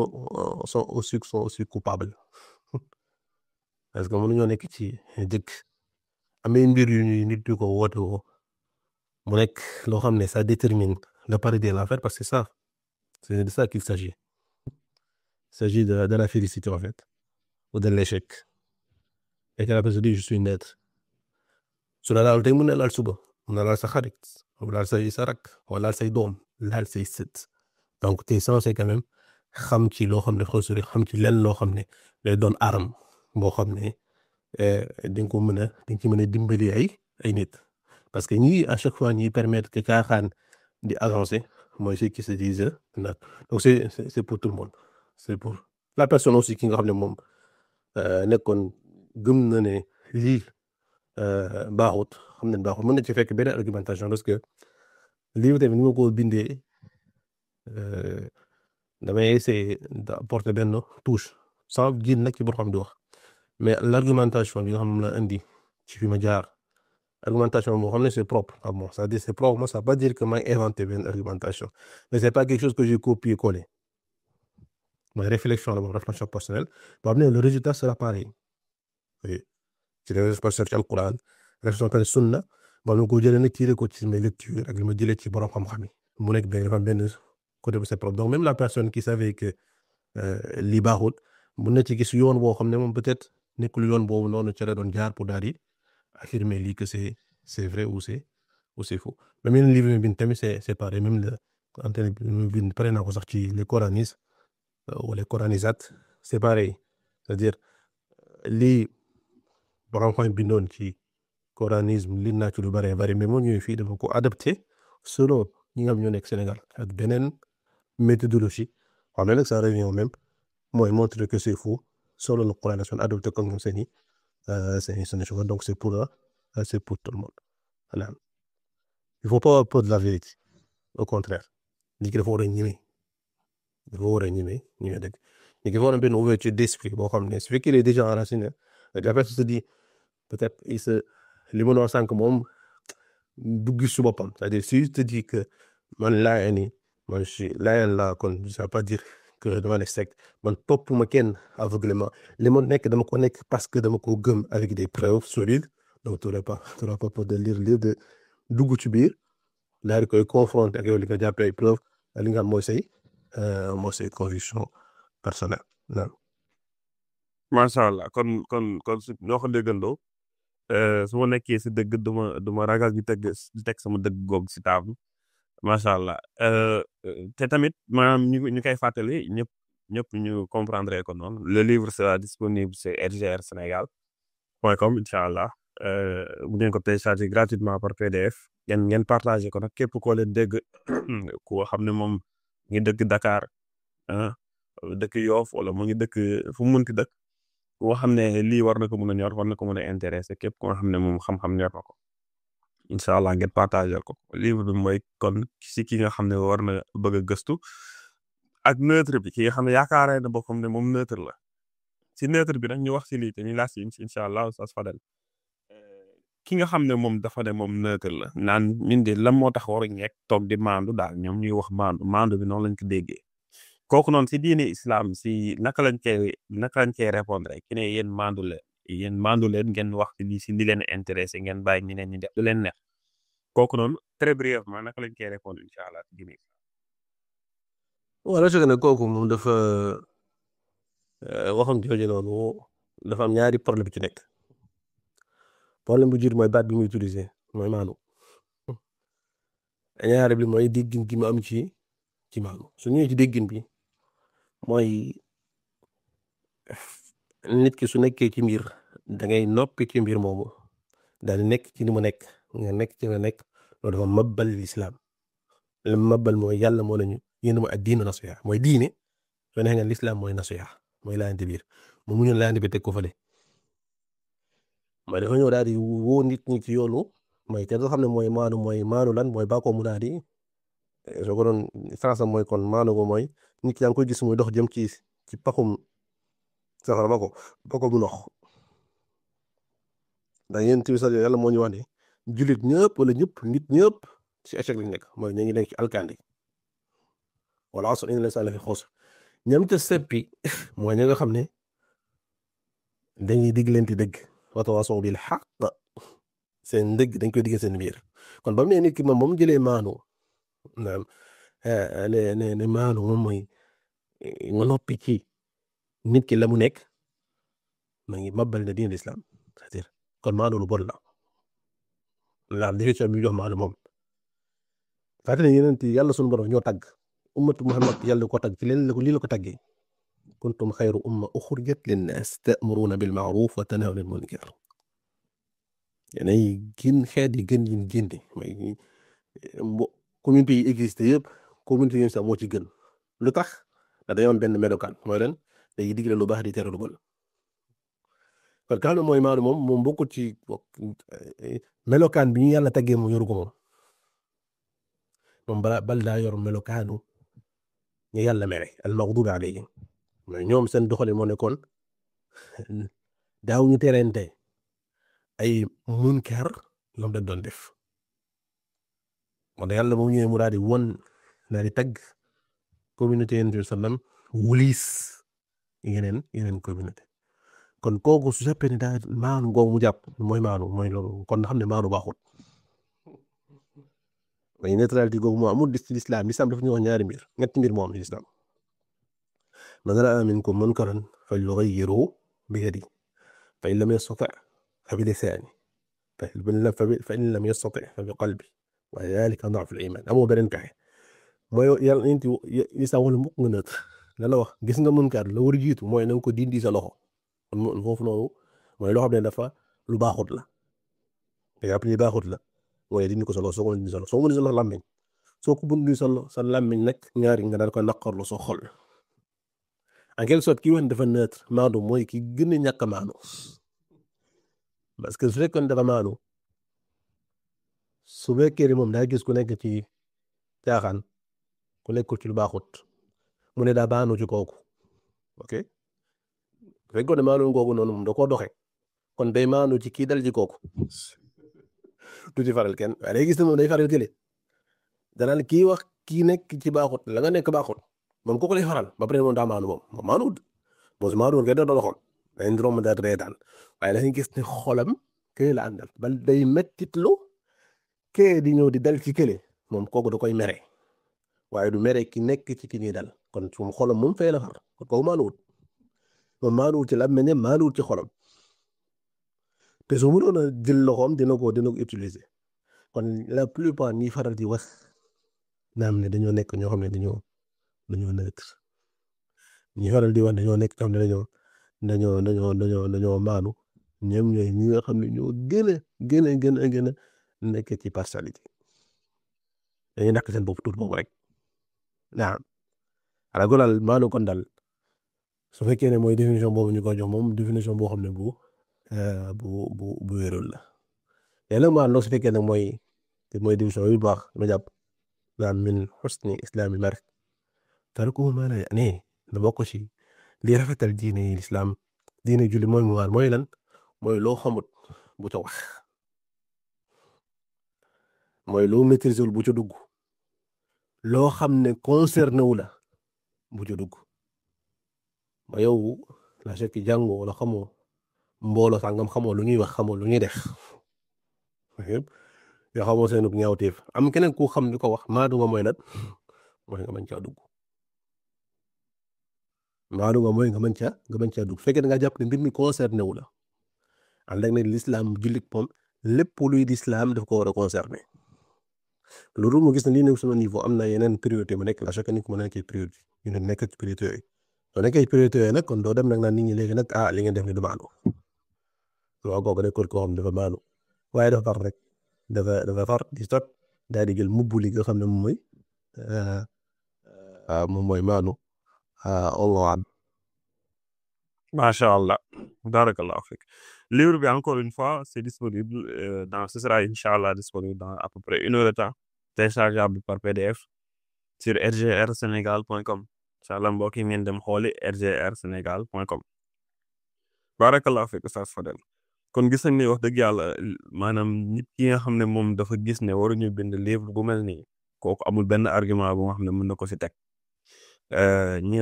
sont aussi coupables parce que mënuñoo nekk ci dëkk amee mbir yu nit yu ko woote woo mu nekk loo xam ne ça détermine la parité de l'affaire parce que ça C'est de ça qu'il s'agit. Il s'agit de la félicité en fait, ou de l'échec. Et que la personne dit je suis neutre. su la laal tey mun na laal suba mun na laal sa xarit wala laal sa rak wala laal say doom laal say sët donc t'es censé quand même xam ci loo xam ne xosuri xam ci lenn loo xam ne day doon arme boo xam ne di nga ko mën a di nga ci mën a dimbali ay nit parce que ñii à chaque fois ñuy permettre que caaxaan di avancer mooy ceux qui se disent nag donc c'est pour tout le monde c'est pour la personne aussi ki nga xam ne moom nekkoon gëm na ne lii baaxut xam nañ baaxut mën na ci fekk benn argumentation parce que lii tamit ni ma ko bindee damay essayer d'apporter benn touche sans jiit nag ci boo xam di wax mais l'argumentation bi nga xam ne la indi ci fi ma jaar argumentation boo xam ne c'est propre à moi c'est-à-dire c'est propre moi ça veut pas dire que maa ngi inventé benn argumentation mais c'est pas quelque chose que j'ai copié-collé mooy réflexion la moom réflexion personnelle boo xam ne le résultat sera pareil ci réflexion ci alquran réflexion ci sunna ba ma ko jëlee nag tiré ko ci mes lectures ak li ma jëlee ci borom xam-xam yi mu nekk benn côté bu c'est propre donc même la personne qui savait que lii baaxul mun na ci gis yoon boo xam ne moom peut-être nekkul yoon boobu noonu ca la doon jaar pour daal di affirmer lii que c'est vrai ou c'est faux même yeneen livre yi bind tamit c'est pareil même le antenne bi bind pare naa ko sax ci les coranistes ou les coranisates c'est pareil c'est-à-dire lii borom xam bindoon ci coranisme li naa ci lu bari mais moo ñëwee fii dafa ko adapté selon ñi nga xam ñoo nekk Sénégal ak beneen méthodologie xam ne nag ça revient au même mooy montrer que c'est faux selon le Coran nation adopté ko ñoom seen choix donc c'est pour tout le monde voilà il faut pas avoir peur de la vérité au contraire nit ki dafa war a ñeme ñeme dëgg nit ki dafa war a benn ouverture d'esprit boo xam ne su fekkee il est déjà enraciné la personne se dit peut-être li ma doon sànq moom du gis su boppam c'est-à-dire si je te dis que man laayeen ni man je suis laayeen laa kon ça veut pas dire que dama nekk secte man topp ma kenn aveuglément li ma nekk dama ko nekk parce que dama ko gëm avec des preuves solides donc t'auras pas peur de lire de dugg ci biir daal di koy confronter ak yow li nga jàppee ay preuves li nga xam mooy say conviction personnelle non. macha allah kon su ñoo ko déggandoo su ma nekkee si dëgg duma ragal di teg sama dëgg goog si table macha allah te tamit maanaam ñu koy fàttali ñëpp ñu comprendre ko noonu le livre sera disponible sur rgrsenegal.com incha allah bu ngeen ko télécharger gratuitement par PDF ngeen partager ko nag képp koo leen dégg koo xam ne moom ngi dëkk Dakar dëkk Yoff wala mu ngi dëkk fu mu mënti dëkk koo xam ne lii war na ko mën a ñor war na ko mën a intéressé képp koo xam ne moom xam-xam ñor na ko incha allah ngeen partager ko livre bi mooy kon si ki nga xam ne war na bëgg a gëstu ak neutre bi ki nga xam ne yaakaaree na boppam ne moom neutre la si neutre bi nag ñu wax si lii te ñu laaj si incha allah Oustaz Fadel ki nga xam ne moom dafa ne moom neutre la naan ñun de lan moo tax waruñ nekk toog di maandu daal ñoom ñuy wax maandu bi noonu lañ ko déggee kooku noonu si diine islam si naka lañ koy répondre ki ne yéen maandu leen ngeen wax li si li leen intéressé ngeen bàyyi ñeneen ñi def lu leen neex kooku noonu très brièvement naka lañ koy répondre incha allah si diine islam. wala su ne kooku moom dafa waxam jooju noonu dafa am ñaari problème ci nekk problème bu jiitu mooy baat bi muy utiliser mooy maandu ñaari bi mooy déggin gi mu am ci maandu su ñëwee ci déggin bi mooy nit ki su nekkee ci mbir da ngay noppi ci mbir moomu daal di nekk ci ni mu nekk nga nekk ci nga nekk loolu dafa mabbal l'islam li mabbal mooy yàlla moo nañu yéen mooy ad-diinu nasiha mooy diine soo neexee nga l'islam mooy nasiha mooy laayante biir mu muñu laayante bi teg ko fële mooy dafa ñëw daal di woo nit ñi ci yoonu mooy te doo xam ne mooy maanu lan mooy baa ko mu daal di soo ko doon français mooy kon maanu ko mooy nit ki yaa ngi koy gis muy dox jëm ci paxum safara ba ko mu nox ndax yéen tamit sax yàlla moo ñu wax ne jullit ñëpp wala nit ñëpp ci échec lañ nekk mooy ñu ngi nekk ci alkandi wala asr inna l-insaana lafii xusr ñam ca seppi mooy ñi nga xam ne dañuy digleenti dëgg wa tawaasaw bil haqq seen dëgg dañ koy digg seen biir kon ba mu ne nit ki moom jëlee maanu naam ne maanu moom mooy nga noppi ci nit ki la mu nekk ma ngi mabal na diine l'islam c'est-à-dire kon maanu lu bon la définition bi jox maanu moom fàttali ne yeneen yàlla sunu borom ñoo tagg ummatu Muhammad yàlla ko tagg ci leen lii la ko taggee kuntum xayru umma uxrijat linnaas ta'muruuna bil ma'ruuf wa tanhawna anil munkar yéenay gën xeet yi gën yi génne mooy communauté yi existé yëpp communauté yi sax moo ci gën lu tax ndax dañoo am benn melokaan mooy ren day digle lu baax di tere lu bon kon ka xam ne mooy maanu moom bokkul ci melokaan bi ñu yàlla taggee mu yoru ko moom bal daa yor melokaanu ñu yàlla mere al maghdubi alayhim mais ñoom seen doxalin moo nekkoon daaw ñu terente ay munkar ñoom dañ doon def moo tax yàlla moom ñëwee mu daal di won daal di tagg communauté Yonent bi sallam wulis yeneen communauté kon kooku su jàppee ne daal maanu googu mu jàpp mooy maanu mooy loolu kon na xam ne maanu baaxut mais neutralité googu moo amul ci lislaam dafa ñu wax ñaari mbir ñetti mbir moo am ci lislaam man raa minkum munkaran falyughayyirhu biyadihi fa in lam yastati' fa bilisaanihi fa in lam yastati' fa biqalbihi wa dhaalika ad'aful iimaan amoo beneen pexe mooy yàlla nit yi sax wala mukk nga neutre la wax gis nga munkar la war a jiitu mooy na nga ko dindi sa loxo kon foofu noonu mooy loo xam ne dafa lu baaxut la te yàpp li baaxut la mooy dindi ko sa loxo soo ko dindi sa loxo soo ko dindi sa loxo làmmiñ soo ko dindi sa làmmiñ nag ñaari nga daal ko naqarlu sa xol en quelque sorte kii wax dafa neutre maanu mooy ki gën a ñàkk a maanu parce que su fekkoon dafa maanu su fekkee ne moom daa gis ku nekk ci caaxaan ku nekkul ci lu baaxut mu ne daa maanu ci kooku ok su fekkoon ne maanu kooku noonu moom da koo doxe kon day maanu ci kii dal ci kooku du ci faral kenn waaye day gis ne moom day faral kële danaan kii wax kii nekk ci baaxut la nga nekk baaxut moom kooku lay faral ba pare moom daa maanu moom maanuwut moom su maanuwul kay da doon xool dañ romb daal reetaan waaye dañuy gis ne xolam kële la àndal bal day mettitlu kee di ñëw di dal ci kële moom kooku da koy mere waaye du mere ki nekk ci ki ñuy dal kon su xolam moom fee la far kon kooku maanuwut moom maanuwut ci làmmiñam maanuwut ci xolam te su mënoon a jël loxoom dina ko utiliser kon la plupart ñi faral di wax naam ne dañoo nekk ñoo xam ne dañoo neutre ñi faral di wax dañoo nekk ñoo xam ne dañoo maanu ñoom ñooy ñi nga xam ne ñoo gën a nekk ci partialité dañuy nakk seen bopp tuut boobu rek naam ala golal maanu kon dal su fekkee ne mooy définition boobu ñu ko jox moom définition boo xam ne bu wérul la yàlla maanu su fekkee ne mooy définition yu baax ma jàpp naam min husni islaami mar tarkuhu maa laa ya'niihi da bokk ci li rafetal diine lislaam diine julli mooy lan mooy loo xamut bu ca wax mooy loo maîtriser wul bu ca dugg loo xam ne concerné wu la bu ca dugg ba yow la fekk jàngoo wala xamoo mbooloo sàngam xamoo lu ñuy wax xamoo lu ñuy def yoo xamoo seen ñaawteef am keneen ku xam ni ko wax maadu nga mooy lan mooy nga mën caa dugg maadu nga mooy nga mën caa dugg fekkee da nga jàpp ne mbir mi concerné wu la ànd ak ne l'islam jullit moom lépp luy l'islam daf ko war a concerné loolu mu gis ne lii nekk sama niveau am na yeneen priorité mu nekk la chaque nit mu nekk priorité ñu ne nekk ci priorité yooyu soo nekkee priorité yooyu nag kon doo dem nag naan nit ñi léegi nag li ngeen def ni du maanu waaw kooku nekkul koo xam dafa maanu waaye dafa far rek dafa far di sot daal di jël mubbu li nga xam ne moom mooy maanu Allah. Macha Allah, barakallahu fik. Livre bi encore une fois c'est disponible ce sera inchallah disponible dans à peu près 1 heure de temps téléchargeable par PDF sur rgrsenegal.com inchallah mbokk yi ngeen dem xooli rgrsenegal.com barakallahu fik Oustaz Fadel kon gis nañ ne wax dëgg yàlla maanaam nit ki nga xam ne moom dafa gis ne waruñu bind livre bu mel nii kooku amul benn argument bu nga xam ne mën na ko si teg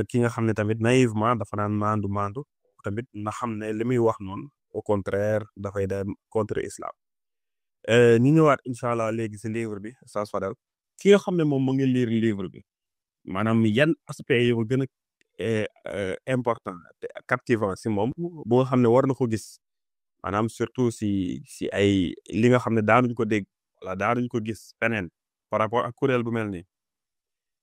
ki nga xam ne tamit naïvement dafa naan maandu tamit na xam ne li muy wax noonu au contraire dafay dem contre islam ñu ñëwaat incha allah léegi si livre bi Oustaz Fadel ki nga xam ne moom mu ngi lire livre bi maanaam yan aspect yoo gën a important te captivant si moom bu nga xam ne war na ko gis maanaam surtout si ay li nga xam ne daanuñ ko dégg wala daanuñ ko gis feneen par rapport ak kuréel bu mel nii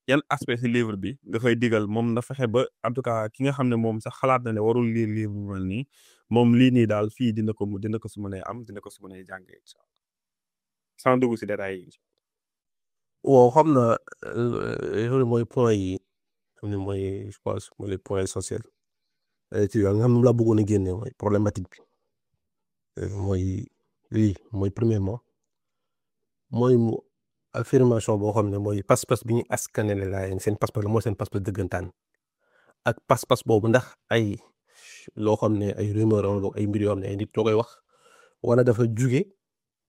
yan aspect si livre bi dafay digal moom na fexe ba en tout cas ki nga xam ne moom sax xalaat na ne warul lire livre bu mel nii moom lii nii daal fii dina ko su mënee am dina ko su mënee jàngee incha allah sans dugg si détails yi. waaw xam na loolu mooy point yi xam ne mooy je pense mooy les points essentiels ci nga xam ne laa bëggoon a génne mooy problématique bi mooy lii mooy premièrement mooy mu affirmation boo xam ne mooy pas-pas bi ñu askanale Laayeen seen pas-pas la mooy seen pas-pas dëggantaan ak pas-pas boobu ndax ay loo xam ne ay rumeur wala ay mbir yoo xam ne ay nit ñoo koy wax wala dafa juge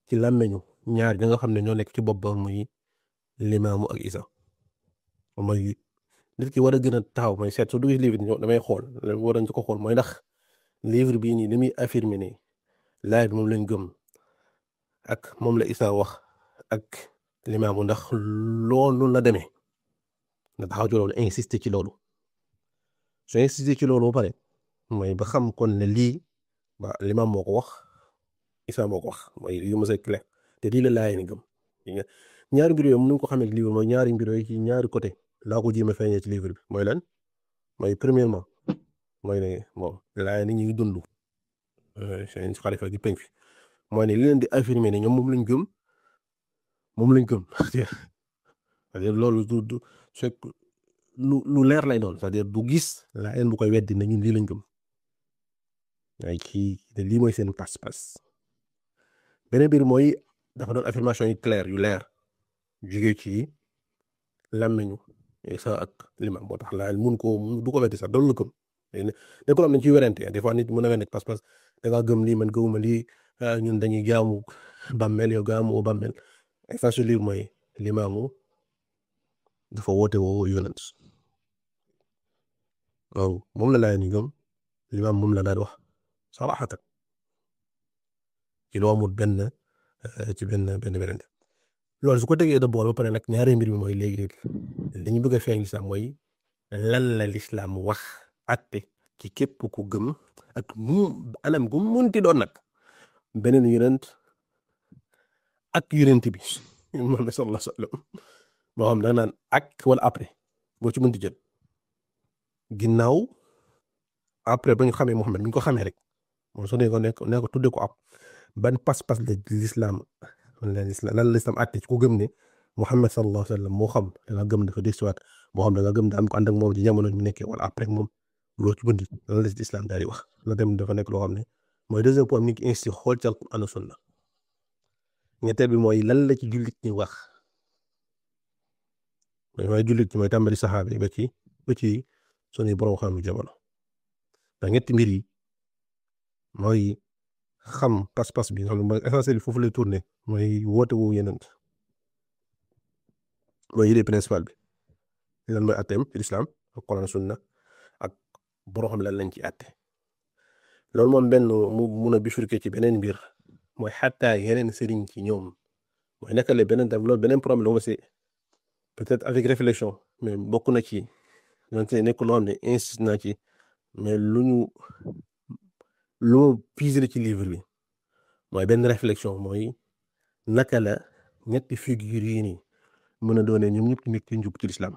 ci làmmeñu ñaar ñi nga xam ne ñoo nekk ci bopp ba muy Limaamu ak Isa mooy nit ki war a gën a taxaw mooy seet su duggee livre bi damay xool war a ko xool mooy ndax livre bii nii li muy affirmer ne Laay bi moom lañ gëm ak moom la Isa wax ak Limaamu ndax loolu la demee nga taxaw ci loolu insister ci loolu su insister ci loolu ba pare mooy ba xam kon ne lii ba Limaam moo ko wax Isa moo ko wax mooy yu ma c'est clair te lii la Laay ni gëm ñaari mbir yooyu mën nañu ko xamee ci livre mooy ñaari mbir yooyu ci ñaari côté laa ko jéem a feeñee ci livre bi mooy lan mooy premièrement mooy ne bon Laay ni ñu ngi dund seen xalifa di penk fi mooy ne li leen di affirmer ne ñoom moom lañ gëm c'est-à-dire loolu du c'est lu leer lay doon c'est-à-dire du gis Laayeen bu koy weddi ne ñun lii lañ gëm waaye kii te lii mooy seen pas-pas beneen mbir mooy dafa doon affirmation yi clair yu leer jóge ci làmmiñu Isa ak Limaam moo tax Laayeen mun ko du ko weddi sax doon la gëm nekkul am nañ ciy werante des fois nit mën a nekk pas-pas da ngaa gëm lii man gëmuma lii ñun dañuy jaamu bàmmeel yow gaamu bàmmeel essentiel livre mooy Limaamu dafa woote woo yonent waaw moom la Laayeen yi gëm Limaam moom la daal wax saraxatan ci loo amul benn benn loolu su ko tegee de bool ba pare nag ñaari mbir mi mooy léegi dañu bëgg a feeñ lislaam mooy lan la lislaam wax atte ci képp ku gëm ak mu anam gu munti doon nag beneen yonent ak yonent bi Muhammad sallallahu alayhi wa sallam moo xam da naan ak wala après boo ci mënti jël ginnaaw après ba ñu xamee Muhammad bi ñu ko xamee rek moom soo ne ko tuddee ko ab ban pas-pas la lislaam lan la lislaam àtte ci ku gëm ne Muhammad sallallahu alayhi wa sallam moo xam da nga gëm dafa desuwaat moo xam da nga gëm da am ko ànd ak moom ci jamono ñu nekkee wala après moom loo ci bënd lan la ci lislaam daal di wax la dem dafa nekk loo xam ne mooy deuxième point ni ki insi xool ci alquran sunna ñetteel bi mooy lan la ci jullit ñi wax mooy jullit ñi mooy tàmbali saxaaba yi ba ci sunuy borom xam jamono ndax ñetti mbir yi mooy xam pas-pas bi nga xam ne mooy essentiel foofu lay tourné mooy woote wu yenent mooy idée principale bi lan mooy atteem ci lislaam ak Quran sunna ak borom xam lan lañ ci atte loolu moom benn mu mun a bifurqué ci beneen mbir mooy xataa yeneen sëriñ ci ñoom mooy naka la beneen tam loolu beneen problème la c'est peut-être avec réflexion mais bokk na ci donte nekk loo xam ne insiste naa ci mais lu piisé ci livre bi mooy benn réflexion mooy naka la ñetti figure yi nii mën a doonee ñoom ñëpp nekk ci njub ci lislaam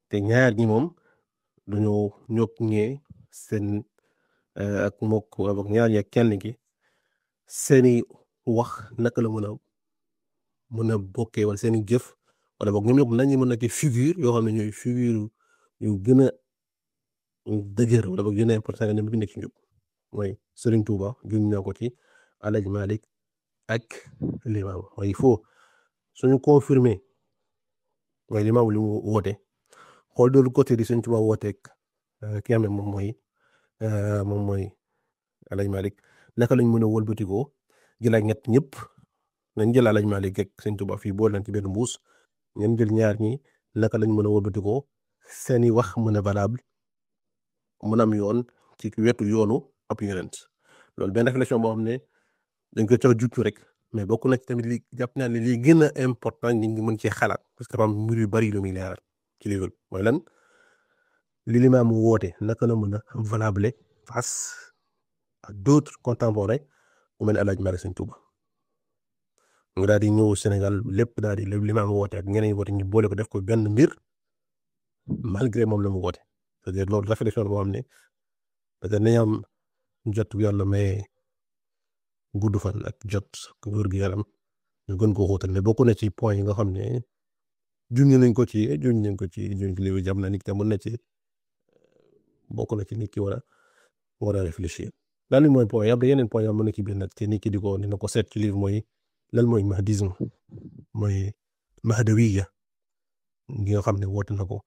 te ñaar ñi moom dañoo ñokk ñee seen ak mbokk ak ñaar ñi ak kenn ki seeni wax naka la mën a bokkee wala seeni jëf wala boog ñoom ñëpp nañu mën a nekk figure yoo xam ne ñooy figure yu gën a dëgër wala boog yu ne important nga ñoom bi nekk ci njub mooy Serigne Touba gën naa ko ci Alaaji Malik ak Limaam mooy il faut suñu confirmer mooy Limaam li mu woote xool doolu côté di Serigne Touba wooteeg ki amee moom mooy Alaaji Malik naka lañ mën a wëlbatikoo jëlaat ñett ñëpp nañ jël Alaaji Malik ak Serigne Touba fii boole leen ci benn mbuus ñeen jël ñaar ñi naka lañ mën a wëlbatikoo seeni wax mën a valable mën am yoon ci wetu yoonu ab yonent loolu benn réflexion boo xam ne dañ ko jox juttu rek mais bokk na ci tamit li jàpp naa ne li gën a important nit ñi mën cee xalaat parce que dafa am mbir yu bari lu muy leeral ci livre bi mooy lan li limaam woote naka la mën a valable face à d'autres contemporains mu mel ne El Hadj Malick Sëñ Touba mu daal di ñëw Sénégal lépp daal di limaam woote ak ñeneen woote ñu boole ko def ko benn mbir malgré moom la mu woote c'est-à-dire loolu réflexion boo xam ne peut-être nañu am jot yàlla mais gudd fan ak jot wér gu yaram ñu gën ko xóotal mais bokk na ci point yi nga xam ne junj nañ ko ci li jam na nit te mën na ci bokk na ci nit ki war a réfléchir lan mooy point yi am na yeneen point yoo mën na ci biir nag te nit ki dina ko seet ci livre mooy lan mooy mahdisme mooy mahdawiya gi nga xam ne woote na ko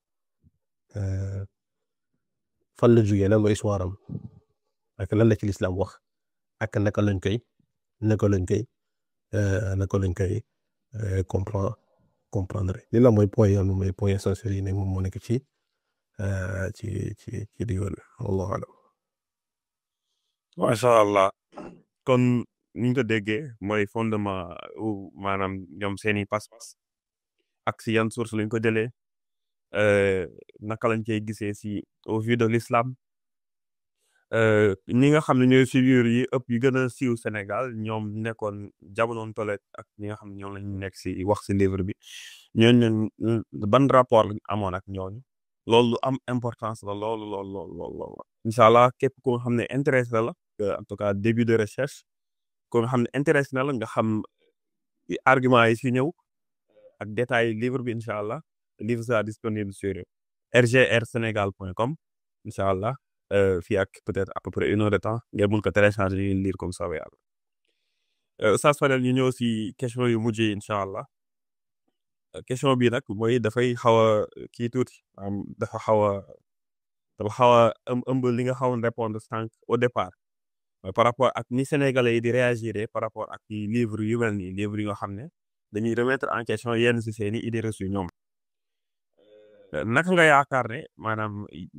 fan la jógee lan mooy histoire am ak lan la ci lislaam wax ak naka lañ koy comprendre li la mooy point yoo mooy point essentiel yi ne moom moo nekk ci livre bi wallahu alam. macha allah kon ni ñu ko déggee mooy fondement maanaam ñoom seeni pas-pas ak si yan source lañ ko jëlee naka lañ koy gisee si au vu de l'islam ñi nga xam ne ñooy figure yi ëpp yu gën a siiw Sénégal ñoom nekkoon jamonoon tolet ak ñi nga xam ne ñoom lañ nekk si wax si livre bi ñooñu ban rapport lañ amoon ak ñooñu loolu lu am importance la loolu incha allah képp ko nga xam ne intéressé la en tout cas début de recherche ko nga xam ne intéressé na la nga xam argument yi si ñëw ak détails livre bi incha allah livre sera disponible sur rgrsenegal.com incha allah fii ak peut-être à peu près 1 heure de temps ngeen mun ko télécharger lire comme ça yàlla. Oustaz Fadel ñu ñëw si question yu mujj yi incha allah question bii nag mooy dafay xaw a kii tuuti dafa xaw a ëmb li nga xawoon répondre sànq au départ par rapport ak ni sénégalais yi di réagir par rapport ak livre yu mel nii livre yi nga xam ne dañuy remettre en question yenn si seeni idées reçues ñoom. naka nga yaakaar ne maanaam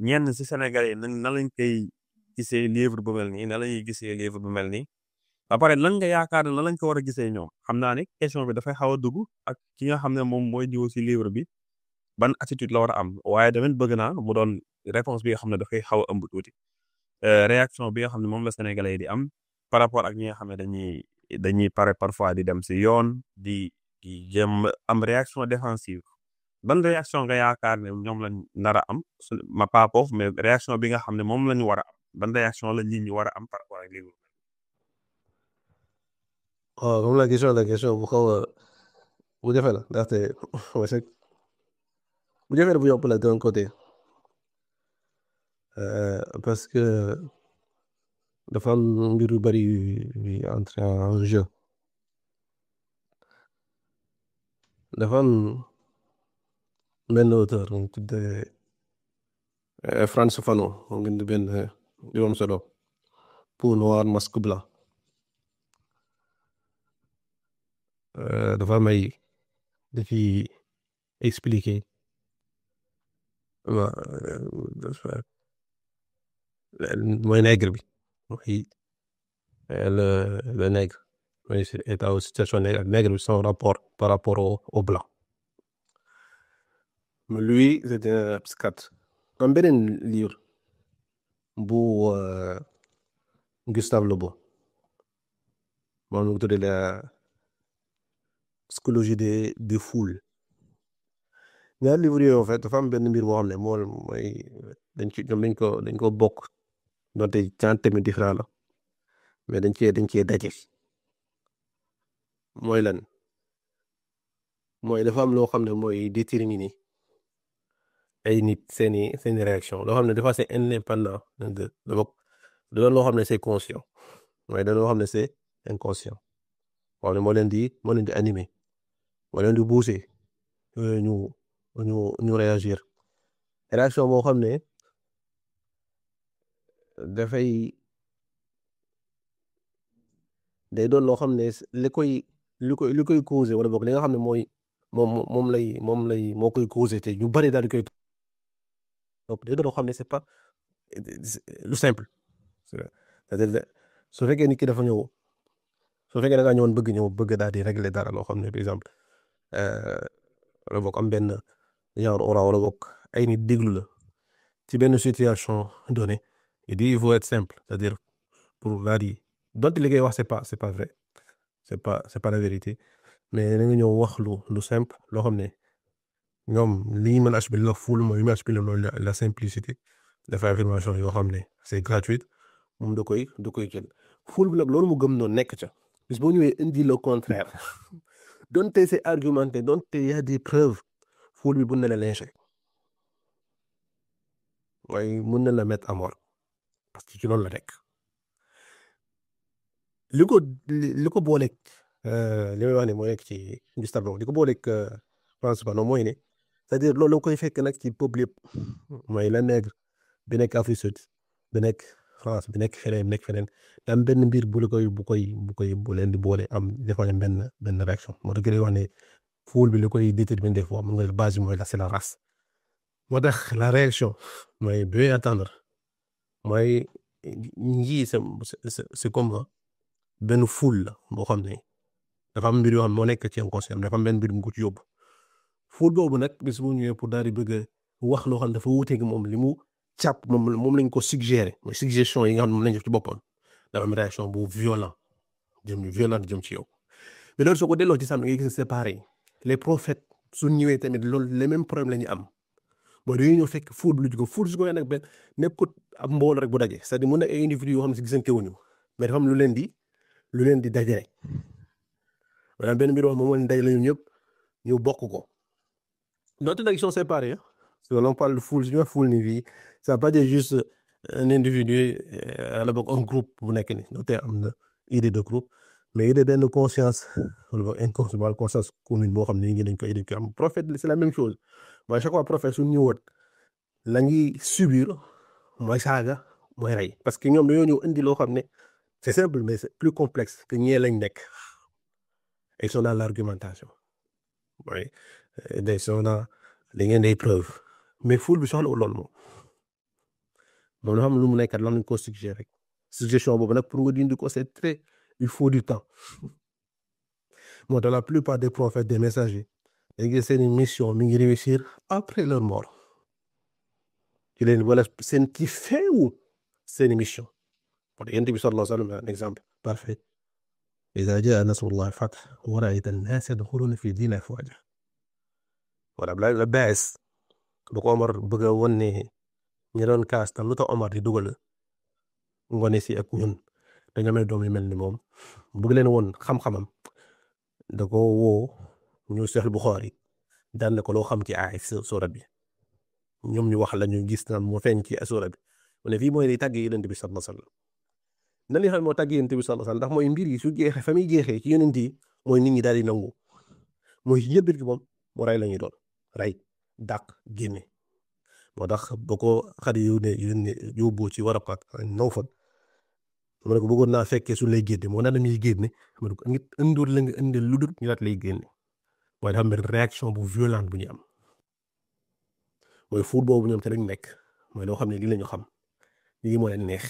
ñenn si sénégalais yi na lañ koy gisee livre bu mel nii na lañuy gisee livre bu mel nii ba pare lan nga yaakaar ne na lañ ko war a gisee ñoom xam naa ne question bi dafay xaw a dugg ak ki nga xam ne moom mooy ñëw si livre bi ban attitude la war a am waaye tamit bëgg naa mu doon réponse bi nga xam ne dafay xaw a ëmb tuuti réaction bi nga xam ne moom la sénégalais yi di am par rapport ak ñi nga xam ne dañuy pare parfois di dem si yoon di jëm am réaction défensive ban réaction nga yaakaar ne ñoom lañ nar a am ma pas foofu mais réaction bi nga xam ne moom lañu war a am ban réaction la nit ñi war a am par rapport ak livre. waaw moom la question bu xaw a bu jafe la ndaxte bu jafe la bu yomb la d'un côté parce que dafa am mbir yu bari yu entrer en jeu dafa am benn auteur mu tuddee Frantz Fanon mu bind benn juróom solo Peau noire masque blanc dafa may dafi expliquer mooy nègre bi mooy le nègre mooy état situation nègre bi son rapport par rapport au blanc. Lui c'est un psychiatre am beneen livre bu Gustave Le Bon moom la ko tuddee la psychologie des foules ñaar livre yooyu en fait dafa am benn mbir boo xam ne mooy dañ ko bokk donte cent thèmes différents la mais dañ cee daje mooy lan mooy dafa am loo xam ne mooy déterminer ay nit seeni réaction loo xam ne dafa c'est indépendant de doon loo xam ne c'est conscient waaye da loo xam ne c'est inconscient waaw ne moo leen di animer moo leen di pousser ñu réagir réaction boo xam ne day doon loo xam ne li koy causé wala boog li nga xam ne mooy moo koy causé te ñu bari daal di koy topp day doon loo xam ne c'est pas lu simple c'est-à-dire su fekkee nit ki dafa ñëw su fekkee da ngaa ñëwoon bëgg daal di régler dara loo xam ne par exemple wala boog am benn genre aura wala boog ay nit déglu la ci benn situation donnée il dit il faut être simple c'est-à-dire pour daal di donte li ngay wax c'est pas vrai c'est pas la vérité mais da nga ñëw wax lu simple loo xam ne ñoom li ñu mën a aspirer la foule mooy li ñu aspirer mooy la simplicité dafa affirmation yoo xam ne c'est gratuite moom da koy jël foule bi nag loolu mu gëm noonu nekk ca bis boo ñëwee indi le contraire donte c'est argumenté donte y a des preuves foule bi mun na la lyncher waaye mun na la mettre à mort parce que ci loolu la nekk li ko booleeg li may wax ne moo nekk ci Gustave Long li ko booleeg Frantz Fanon mooy ne c'est-à-dire loolu la koy fekk nag ci peuple yëpp mooy la nègre bi nekk Afrique Sud bi nekk France bi nekk feneen am benn mbir bu leen di boole am defa benn réaction moo tax wax ne foule bi li koy déterminer des fois mun nga base bi mooy c'est la race moo tax la réaction mooy bi attendre mooy ñii c'est comme benn foule la boo xam ne dafa am mbir yoo xam moo nekk ci inconscient dafa am benn mbir mu ko ci yóbbu foule boobu nag bis bu ñëwee pour daal di bëgg a wax loo xam dafa wuuteeg moom li mu càpp moom lañ ko suggéré mooy suggestion yi nga xam ne moom lañ def ci boppam dafa am réaction bu violent jëm ci yow mais loolu soo ko delloo ci sàmm nga gis c'est pareil les prophètes su ñëwee tamit loolu les mêmes problèmes la ñu am mooy dañuy ñëw fekk foule bi lu ko foule su ko nag benn nekkut ab mbooloo rek bu daje c'est-à-dire mun na ay individus yoo xam ne si gisante wuñu mais dafa am lu leen di dajale maanaam benn mbir wax moom moo leen dajale ñun ñëpp ñu bokk ko donc nag ils sont séparés parce que l'on parle de foule su ñu wax foule ni fii ça veut pas dire juste un individu la bokk un groupe bu nekk ni donc am na idée de groupe mais idée benn conscience wala boog inconscience conscience commune boo xam ne ngi dañ koy éduquer am prophète c'est la même chose mooy chaque fois prophète su ñëwoon la ñuy subir mooy saaga mooy rey parce que ñoom dañoo ñëw indi loo xam ne c'est simple mais c'est plus complexe que ñee lañ nekk ils sont dans l'argumentation mooy ils sont dans li ngeen des preuves mais foule bi soxla loolu moom dafa am lu mu nekkat lan lañ ko suggéré rek suggestion boobu nag pour nga dindi ko c'est très il faut du temps moo tax la plupart des prophètes des messagers léegi seen mission mi ngi réussir après leur mort ci leen wala seen ci feewu seen mission parce que yonent bi sallallahu alayhi wa sallam un exemple parfait iza jaa nasrullahi wal fath wa ra'ayta an-naasa yadkhuluuna fi diini afwaaja wala la bees ba ko Omar bëgg a wan ne ñi doon kaas tam lu tax Omar di dugal ngone si ak ñun dañoo may doom yu mel ni moom bëgg leen woon xam-xamam da ko woo ñu Sahih Bukhari daan na ko loo xam ci ay suura bi ñoom ñu wax la ñu gis naan moo feeñ ci suura bi mu ne fii mooy day tàgg Yonent bi sallallahu alayhi wa sallam nan li xam moo tàgg Yonent bi sallallahu alayhi wa sallam ndax mooy mbir yi su jeexee fa muy jeexee ci Yonent yi mooy nit ñi daal di nangu mooy ci njëlbéen gi moom mu rey la ñuy doon rey dàq génne moo tax boo ko xadi yóbbu ci Waraqa ak Nawfal mu ne ko bëggoon naa fekkee su lay génne moo naan muy génne mu ne ko nit indul la nga indil lu dul ñu daat lay génne waaye dafa am benn réaction bu violente bu ñu am mooy fuut boobu ñoom te lañ nekk mooy loo xam ne lii la ñu xam lii moo leen neex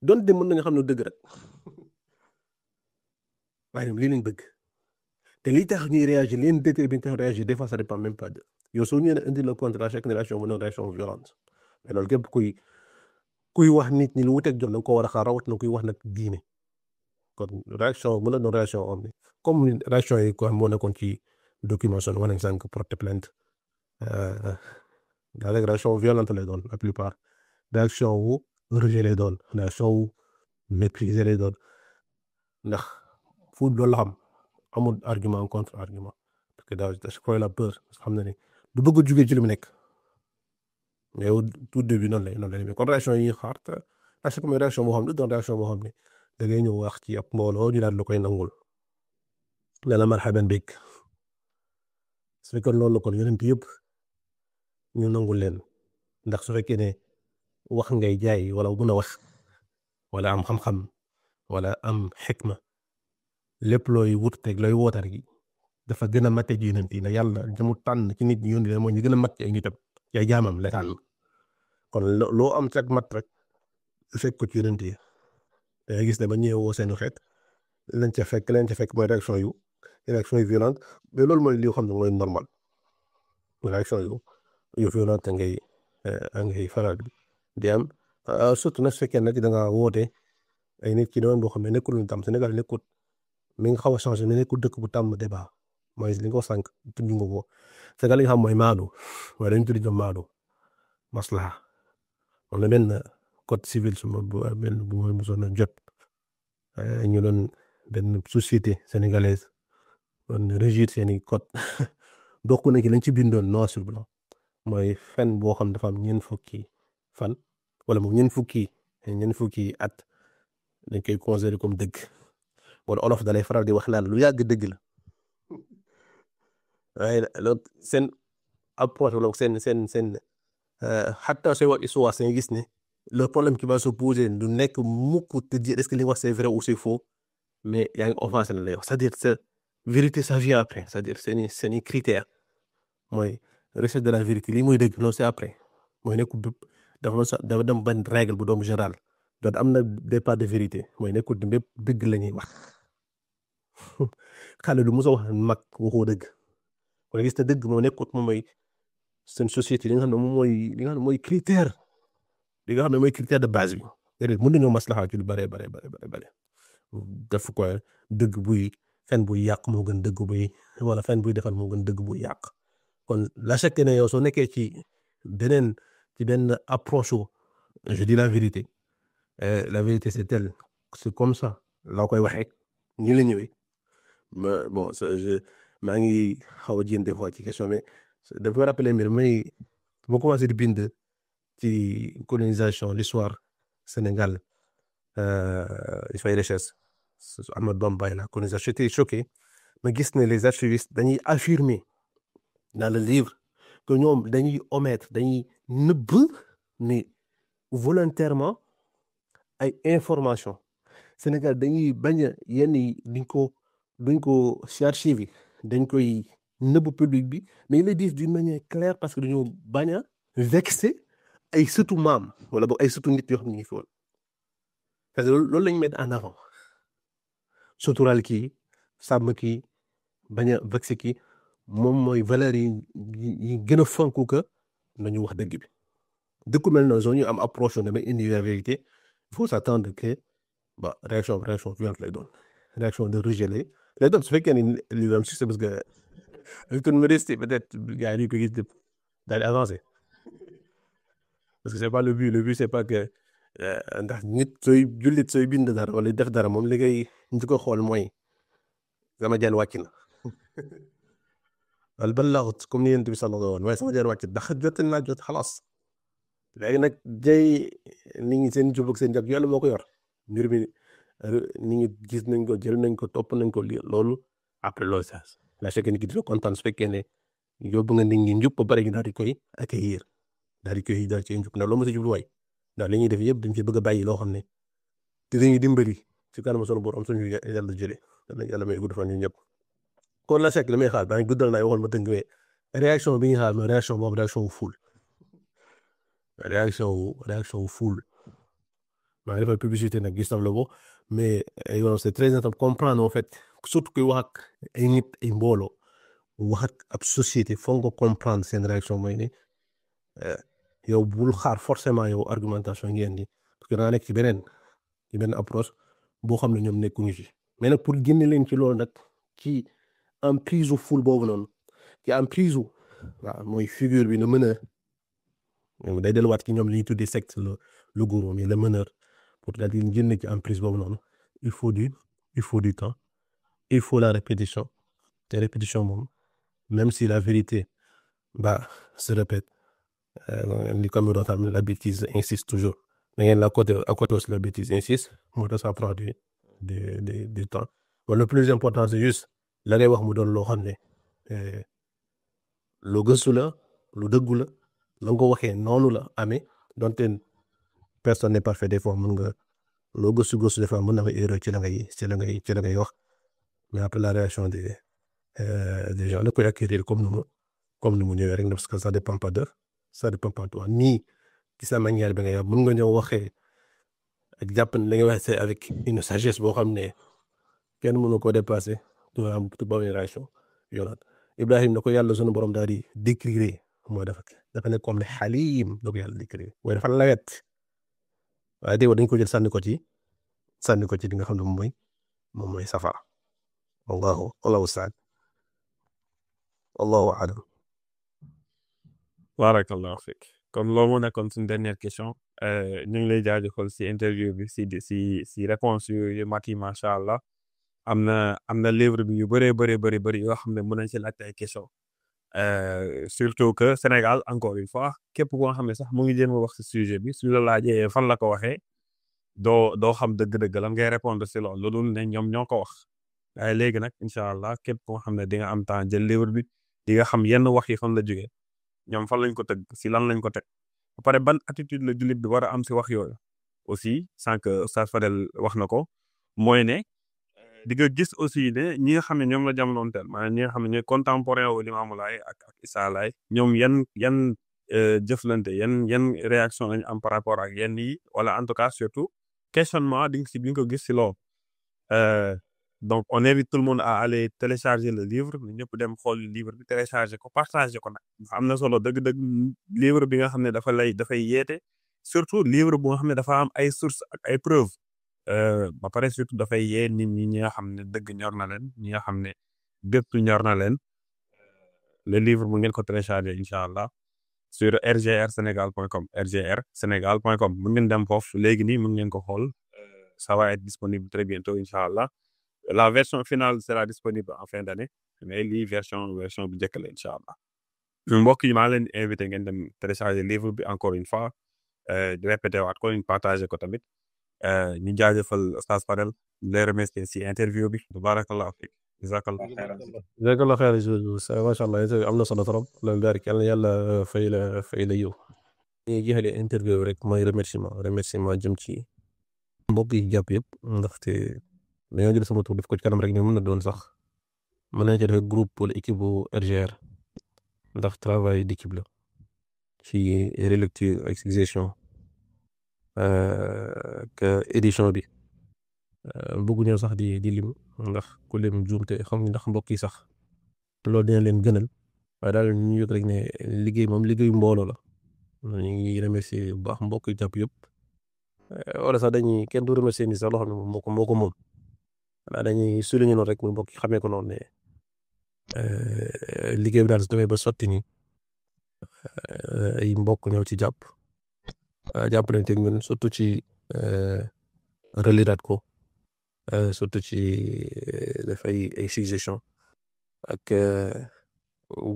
donte mën nañu xam ne dëgg rek waaye ñoom lii lañ bëgg te lii tax ñuy réagir leen déterminé tax réagir des fois ça dépend même pas de yow soo ñëwee indi le contre à chaque réaction mu ne réaction violente mais loolu képp kuy wax nit ñi lu wuteeg jot da nga ko war a xaar rawat na kuy wax nag diine kon réaction mën na doon réaction am ni comme réaction yi quoi moo nekkoon ci document son wane sànq porter plainte daa rek réaction violente lay doon la plupart réaction wu rejet lay doon réaction wu mépriser lay doon ndax fu loolu la xam amul argument contre argument parce que daa je crois la peur xam na ne du bëgg a jugee ci li mu nekk mais au tout début noonu lay mais kon réaction yi xaar te à chaque réaction boo xam ne doon réaction boo xam ne da ngay ñëw wax ci ab mbooloo ñu daal la koy nangul ne la marhaban bik su fekkee loolu la kon yonent yëpp ñu nangul leen ndax su fekkee ne wax ngay jaay wala mën a wax wala am xam-xam wala am xikma lépp looy wut teg looy wootar gi dafa gën a mate ji yonent yi ne yàlla damu tànn ci nit ñi yónni leen mooy ñu gën a mat ci ay nitam ci ay jaamam la tànn kon loo am rek mat rek fekk ko ci yonent yi da ngay gis ne ba ñëwee woo seen xeet lañ ca fekk mooy réaction yu violente mais loolu mooy li nga xam ne mooy normal réaction yu violente ngay faral di am surtout nag su fekkee nag da nga woote ay nit ci doon boo xam ne nekkul lu tam Sénégal nekkul mi nga xaw a changé mais nekkul dëkk bu tàmm débat mooy li nga ko sànq tudd nga ko Sénégal li nga xam mooy maandu waaye dañu tudd maandu maslaha am na benn code civil benn bu ma mosoon a jot ñu doon benn société sénégalaise doon régir seeni code bokk na ci lañ ci bindoon noir sur blanc mooy fen boo xam dafa am ñeent fukki fan wala moom ñeent fukki at dañ koy considéré comme dëgg wala olof dalay faral di wax naan lu yàgg dëgg la waaye loolu seen approche wala seen xataa sooy wax histoire seen gis ne le problème qui va se poser du nekk mukk te dire est-ce que li wax c'est vrai ou c'est faux mais yaa ngi offensé la lay wax c'est-à-dire sa vérité ça vient après c'est-à-dire seeni critère mooy recherche de la vérité lii mooy dëgg loolu c'est après mooy nekkul bépp dafa dem benn règle bu doom général donc am na des parts de vérité mooy nekkul bépp dëgg la ñuy wax xale du mos a wax mag waxoo dëgg kon gis na dëgg moo nekkul moom mooy seen société li nga xam ne mooy critère de base bi déedéet mën nañoo maslaxa ci lu bare def ko dëgg fen buy yàq moo gën dëgg wala fen buy defal moo gën dëgg buy yàq kon la chaque ne yow soo nekkee ci benn approche je dis la vérité c'est tel c'est comme ça laa koy waxee nii la ñëwee bon maa ngi xaw a jéem des fois ci question mais dafa rappeler mbir may ma commencé di bind ci colonisation l'histoire Sénégal recherche Ahmad Bamba la colonisation j'étais choqué ma gis ne les archivistes dañuy affirmer dans le livre que ñoom dañuy omettre dañuy nëbb ni volontairement ay information Sénégal dañuy bañ a yenn yi duñ ko ci archive yi dañ koy nëbb public bi mais ils le disent d'une manière claire parce que dañoo bañ a vexer ay sëtu maam wala boog ay sëtu nit yoo xam ne ñu ngi fi woon parce que loolu la ñu mettre en avant suturaal kii sàmm kii bañ a vexer kii moom mooy valeur yi gën a fonk que nañu wax dëgg bi dëkku mel noonu soo ñu am approche ne damay indi la vérité il faut s'attendre que réaction violente lay doon réaction de rejet lay doon su fekkee ni li am succès parce que avec toute modestie peut-être gars yi ko gis daal di avancer parce que c'est pas le but c'est pas que ndax nit sooy bind dara wala def dara moom li ngay njëkk a xool mooy sama jaan wàcc na al ballaght comme ni Yonent bi sallallahu alayhi wa sallam waaye sama jaan wàcc ndax jot xalaas léegi nag nit ñi seen jub ak seen jag yàlla moo ko yor mbir mi nit ñi gis nañ ko jël nañ ko topp nañ ko lii loolu après loolu sax la chaque nit ki dina kontaan su fekkee ne yóbbu nga nit ñi njub ba pare ñu daal di koy accueillir daal di koy njub ndax loolu moo si jubluwaay ndax li ñuy def yëpp dañ ci bëgg a bàyyi loo xam ne te dañuy dimbali ci kanam sunu borom suñu yàlla jëlee yàlla may gudd fan ñu ñëpp kon la chaque li may xaar daañu guddal naa waxoon ma tënk mais réaction bi ñu xaar mooy réaction boobu réaction wu ful maa ngi defal publicité nag gis la ko mais yow c'est très important comprendre en fait surtout kuy wax ak ay nit ay mbooloo wax ak ab société foog nga comprendre seen réaction mooy ne yow bul xaar forcément yow argumentation ngeen di parce que da nekk ci benn approche boo xam ne ñoom nekkuñu ci mais nag pour génne leen ci loolu nag ci emprise ful boobu noonu ci emprise waaw mooy figure bi na mën a day delluwaat ci ñoom li ñuy tuddee secte le gourou mais le meneur pour daal di génne ci emprise boobu noonu il faut du temps il faut la répétition te répétition moom même si la vérité se répète li comme doon xam la bêtise insiste toujours da ngeen à côté aussi la bêtise insiste moo tax ça prend du temps bon le plus important c'est juste la ngay wax mu doon loo xam ne lu gëstu la lu dëggu la nga ko waxee noonu la amee donte personne n'est parfait des fois mën nga loo gëstu des fois mën na nga erreur ci la ngay wax mais après la réaction des gens la koy acquérir comme ni mu ñëwee rek parce que ça dépend pas de toi nii ci sa manière bi ngay wax mën nga ñëw waxee ak jàpp ne la nga wax c'est avec une sagesse boo xam ne kenn mënu ko dépassé du am ba génération yonaat Ibrahim na ko yàlla sunu borom daal di décrire mooy dafa nekk comme ne xaliim la ko yàlla décrire mooy dafa lawet waaye teewul dañ ko jël sànni ko ci li nga xam ne moom mooy safara wallahu saad wallahu alam. barakallahu fik kon loolu moo nekkoon suñu dernière question ñu ngi lay jaajëfal si interview bi si réponse yu mat yi macha allah am na livre bi yu bëri yoo xam ne mën nañ si laajte ay question surtout que Sénégal encore une fois képp koo xam ne sax mu ngi jéem a wax si sujet bi su la laajee fan la ko waxee doo xam dëgg-dëgg lan ngay répondre si loolu loolu ne ñoom ñoo ko wax waaye léegi nag incha allah képp koo xam ne di nga am temps jël livre bi di nga xam yenn wax yi fan la jógee ñoom fan lañ ko tëgg si lan lañ ko teg ba pare ban attitude la jullit bi war a am si wax yooyu aussi sans que Oustaz Fadel wax na ko mooy ne di nga gis aussi ne ñi nga xam ne ñoom la jamonoonteel maanaam ñi nga xam ne ñooy contemporain wu Limaamu Laay ak Issa Laay ñoom yan jëflante yan réaction lañu am par rapport ak yenn yi wala en tout cas surtout questionnement di nga ko gis si loolu donc on invite tout le monde à aller télécharger le livre ñëpp dem xool livre bi télécharger ko partager ko nag am na solo dëgg-dëgg livre bi nga xam ne dafay yeete surtout livre bu nga xam ne dafa am ay sources ak ay preuves ba pare surtout dafay yee nit ñi nga xam ne dëgg ñor na leen ñi nga xam ne bépp ñor na leen le livre mu ngeen ko télécharger incha allah sur rgrsenegal.com rgrsenegal.com mu ngeen dem foofu léegi nii mu ngeen ko xool ça va être disponible très bientôt incha allah la version finale sera disponible en fin d'année mais lii version bu njëkk la incha allah mbokk yi maa leen invité ngeen dem télécharger livre bi encore une fois di répété waat ko ñu partager ko tamit ñu jaajëfal Oustaz Fadel les remercier si interview bi barakallahu fik jazakallah xayran macha allah am na solo trop la barik yàlla fay la yow ñuy jeexalee interview bi rek mooy remerciement jëm ci mbokk yi jàpp yëpp ndaxte dañoo jël sama tur def ko ci kanam rek mais mën na doon sax mën nañ ci def groupe wala équipe bu RGR ndax travail d'équipe la ci relecture exécution que édition bi bëgguñu sax di lim ndax ku lim juumte xam ndax mbokk yi sax loolu dina leen gënal waaye daal ñu yëg rek ne liggéey moom liggéeyu mbooloo la ñu ngi remercier bu baax mbokk yi jàpp yëpp wala sax kenn du remercier ni sax loo xam ne moo ko moom dañuy souligner noonu rek mu mbokk yi xamee ko noonu ne liggéey bi daal su demee ba sotti ni ay mbokk ñëw ci jàpp nañ teg ñun surtout ci reliraat ko surtout ci def ay suggestion ak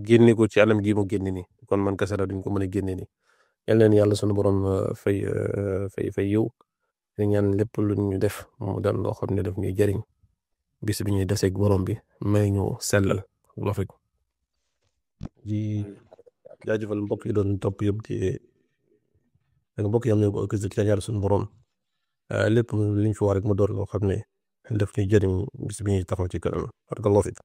génne ko ci anam gi mu génne ni kon man kese la duñ ko mën a génne ni yal leen yàlla sunu borom fay yow di ñaan lépp lu ñu def mu daan loo xam ne daf ñuy jëriñ bis bi ñuy deseeg borom bi may ñu sellal loo fekk di jaajëfal mbokk yi doon topp yëpp ak mbokk yi am nañu ko gis ci yàlla sunu borom lépp liñ fi war rek mu door loo xam ne daf ñuy jëriñ bis bi ñuy taxaw ci kanam barakallahu fik